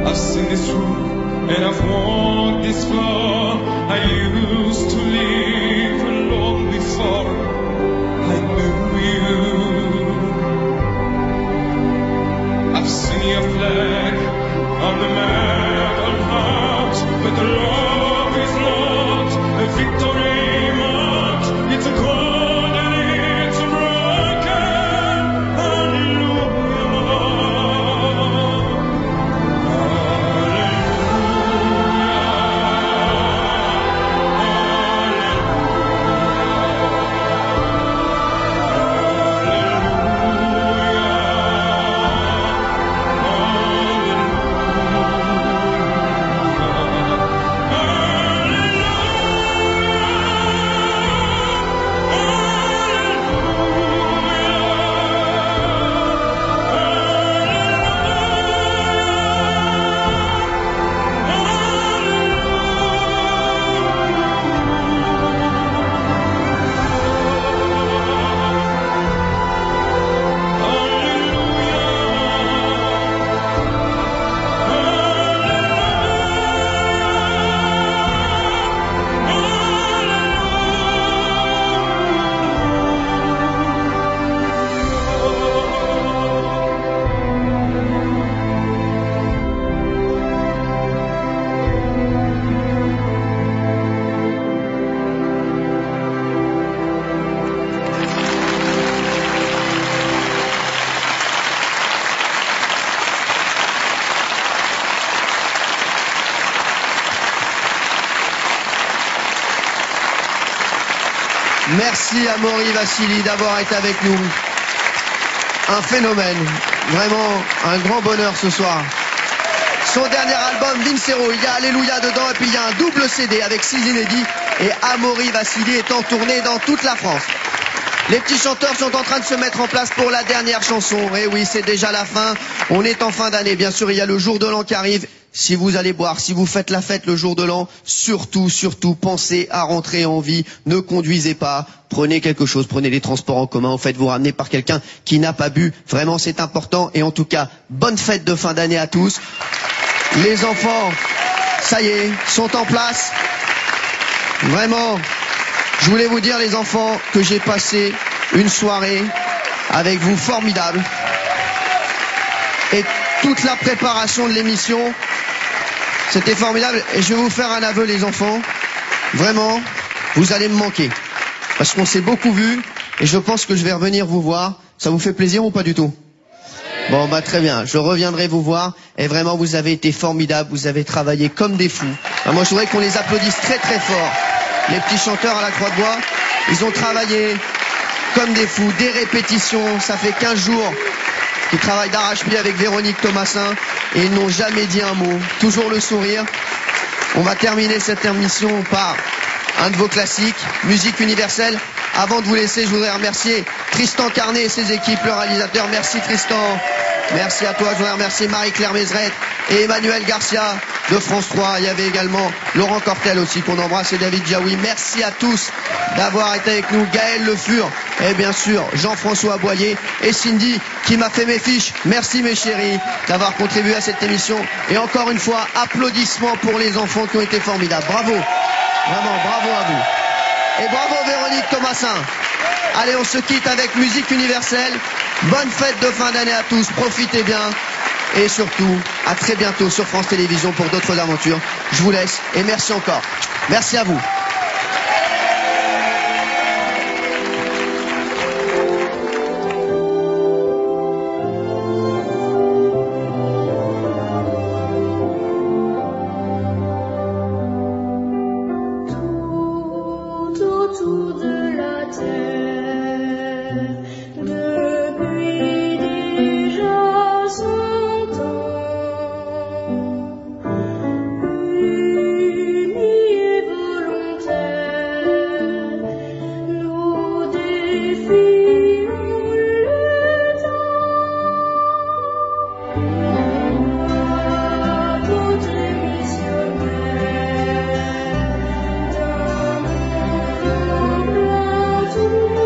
I've seen this room and I've walked this floor. I used to live alone before I knew you. I've seen your flag on the metal heart, but the love is not a victory march, it's a cold and it's a broken. Hallelujah. Merci à Amaury Vassili d'avoir été avec nous. Un phénomène, vraiment un grand bonheur ce soir. Son dernier album, Vincero, il y a Alléluia dedans et puis il y a un double CD avec 6 inédits et Amaury Vassili est en tournée dans toute la France. Les petits chanteurs sont en train de se mettre en place pour la dernière chanson. Et oui, c'est déjà la fin. On est en fin d'année. Bien sûr, il y a le jour de l'an qui arrive. Si vous allez boire, si vous faites la fête le jour de l'an, surtout, pensez à rentrer en vie. Ne conduisez pas. Prenez quelque chose, prenez les transports en commun. Faites-vous ramener par quelqu'un qui n'a pas bu. Vraiment, c'est important. Et en tout cas, bonne fête de fin d'année à tous. Les enfants, ça y est, sont en place. Vraiment, je voulais vous dire, les enfants, que j'ai passé une soirée avec vous formidable. Et toute la préparation de l'émission, c'était formidable. Et je vais vous faire un aveu, les enfants. Vraiment, vous allez me manquer. Parce qu'on s'est beaucoup vu et je pense que je vais revenir vous voir. Ça vous fait plaisir ou pas du tout? Bon, bah très bien, je reviendrai vous voir. Et vraiment, vous avez été formidables, vous avez travaillé comme des fous. Moi, je voudrais qu'on les applaudisse très très fort. Les petits chanteurs à la Croix-de-Bois, ils ont travaillé comme des fous, des répétitions. Ça fait 15 jours qu'ils travaillent d'arrache-pied avec Véronique Thomasin et ils n'ont jamais dit un mot. Toujours le sourire. On va terminer cette émission par un de vos classiques, Musique universelle. Avant de vous laisser, je voudrais remercier Tristan Carnet et ses équipes, le réalisateur. Merci Tristan. Merci à toi. Je voudrais remercier Marie-Claire Mézeret et Emmanuel Garcia de France 3. Il y avait également Laurent Cortel aussi qu'on embrasse et David Jaoui. Merci à tous d'avoir été avec nous. Gaël Le Fur et bien sûr Jean-François Boyer et Cindy qui m'a fait mes fiches. Merci mes chéris d'avoir contribué à cette émission. Et encore une fois, applaudissements pour les enfants qui ont été formidables. Bravo. Vraiment, bravo à vous. Et bravo Véronique Thomasin. Allez, on se quitte avec Musique universelle. Bonne fête de fin d'année à tous. Profitez bien. Et surtout, à très bientôt sur France Télévisions pour d'autres aventures. Je vous laisse et merci encore. Merci à vous. Autour de la terre, depuis déjà 100 ans, unis et volontaires, nous défions le temps. Apôtres et missionnaires, d'un monde en plein tour.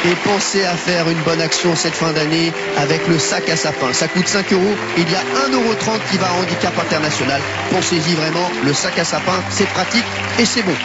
Et pensez à faire une bonne action cette fin d'année avec le sac à sapin. Ça coûte 5 €. Il y a 1,30 € qui va à Handicap International. Pensez-y vraiment, le sac à sapin, c'est pratique et c'est bon.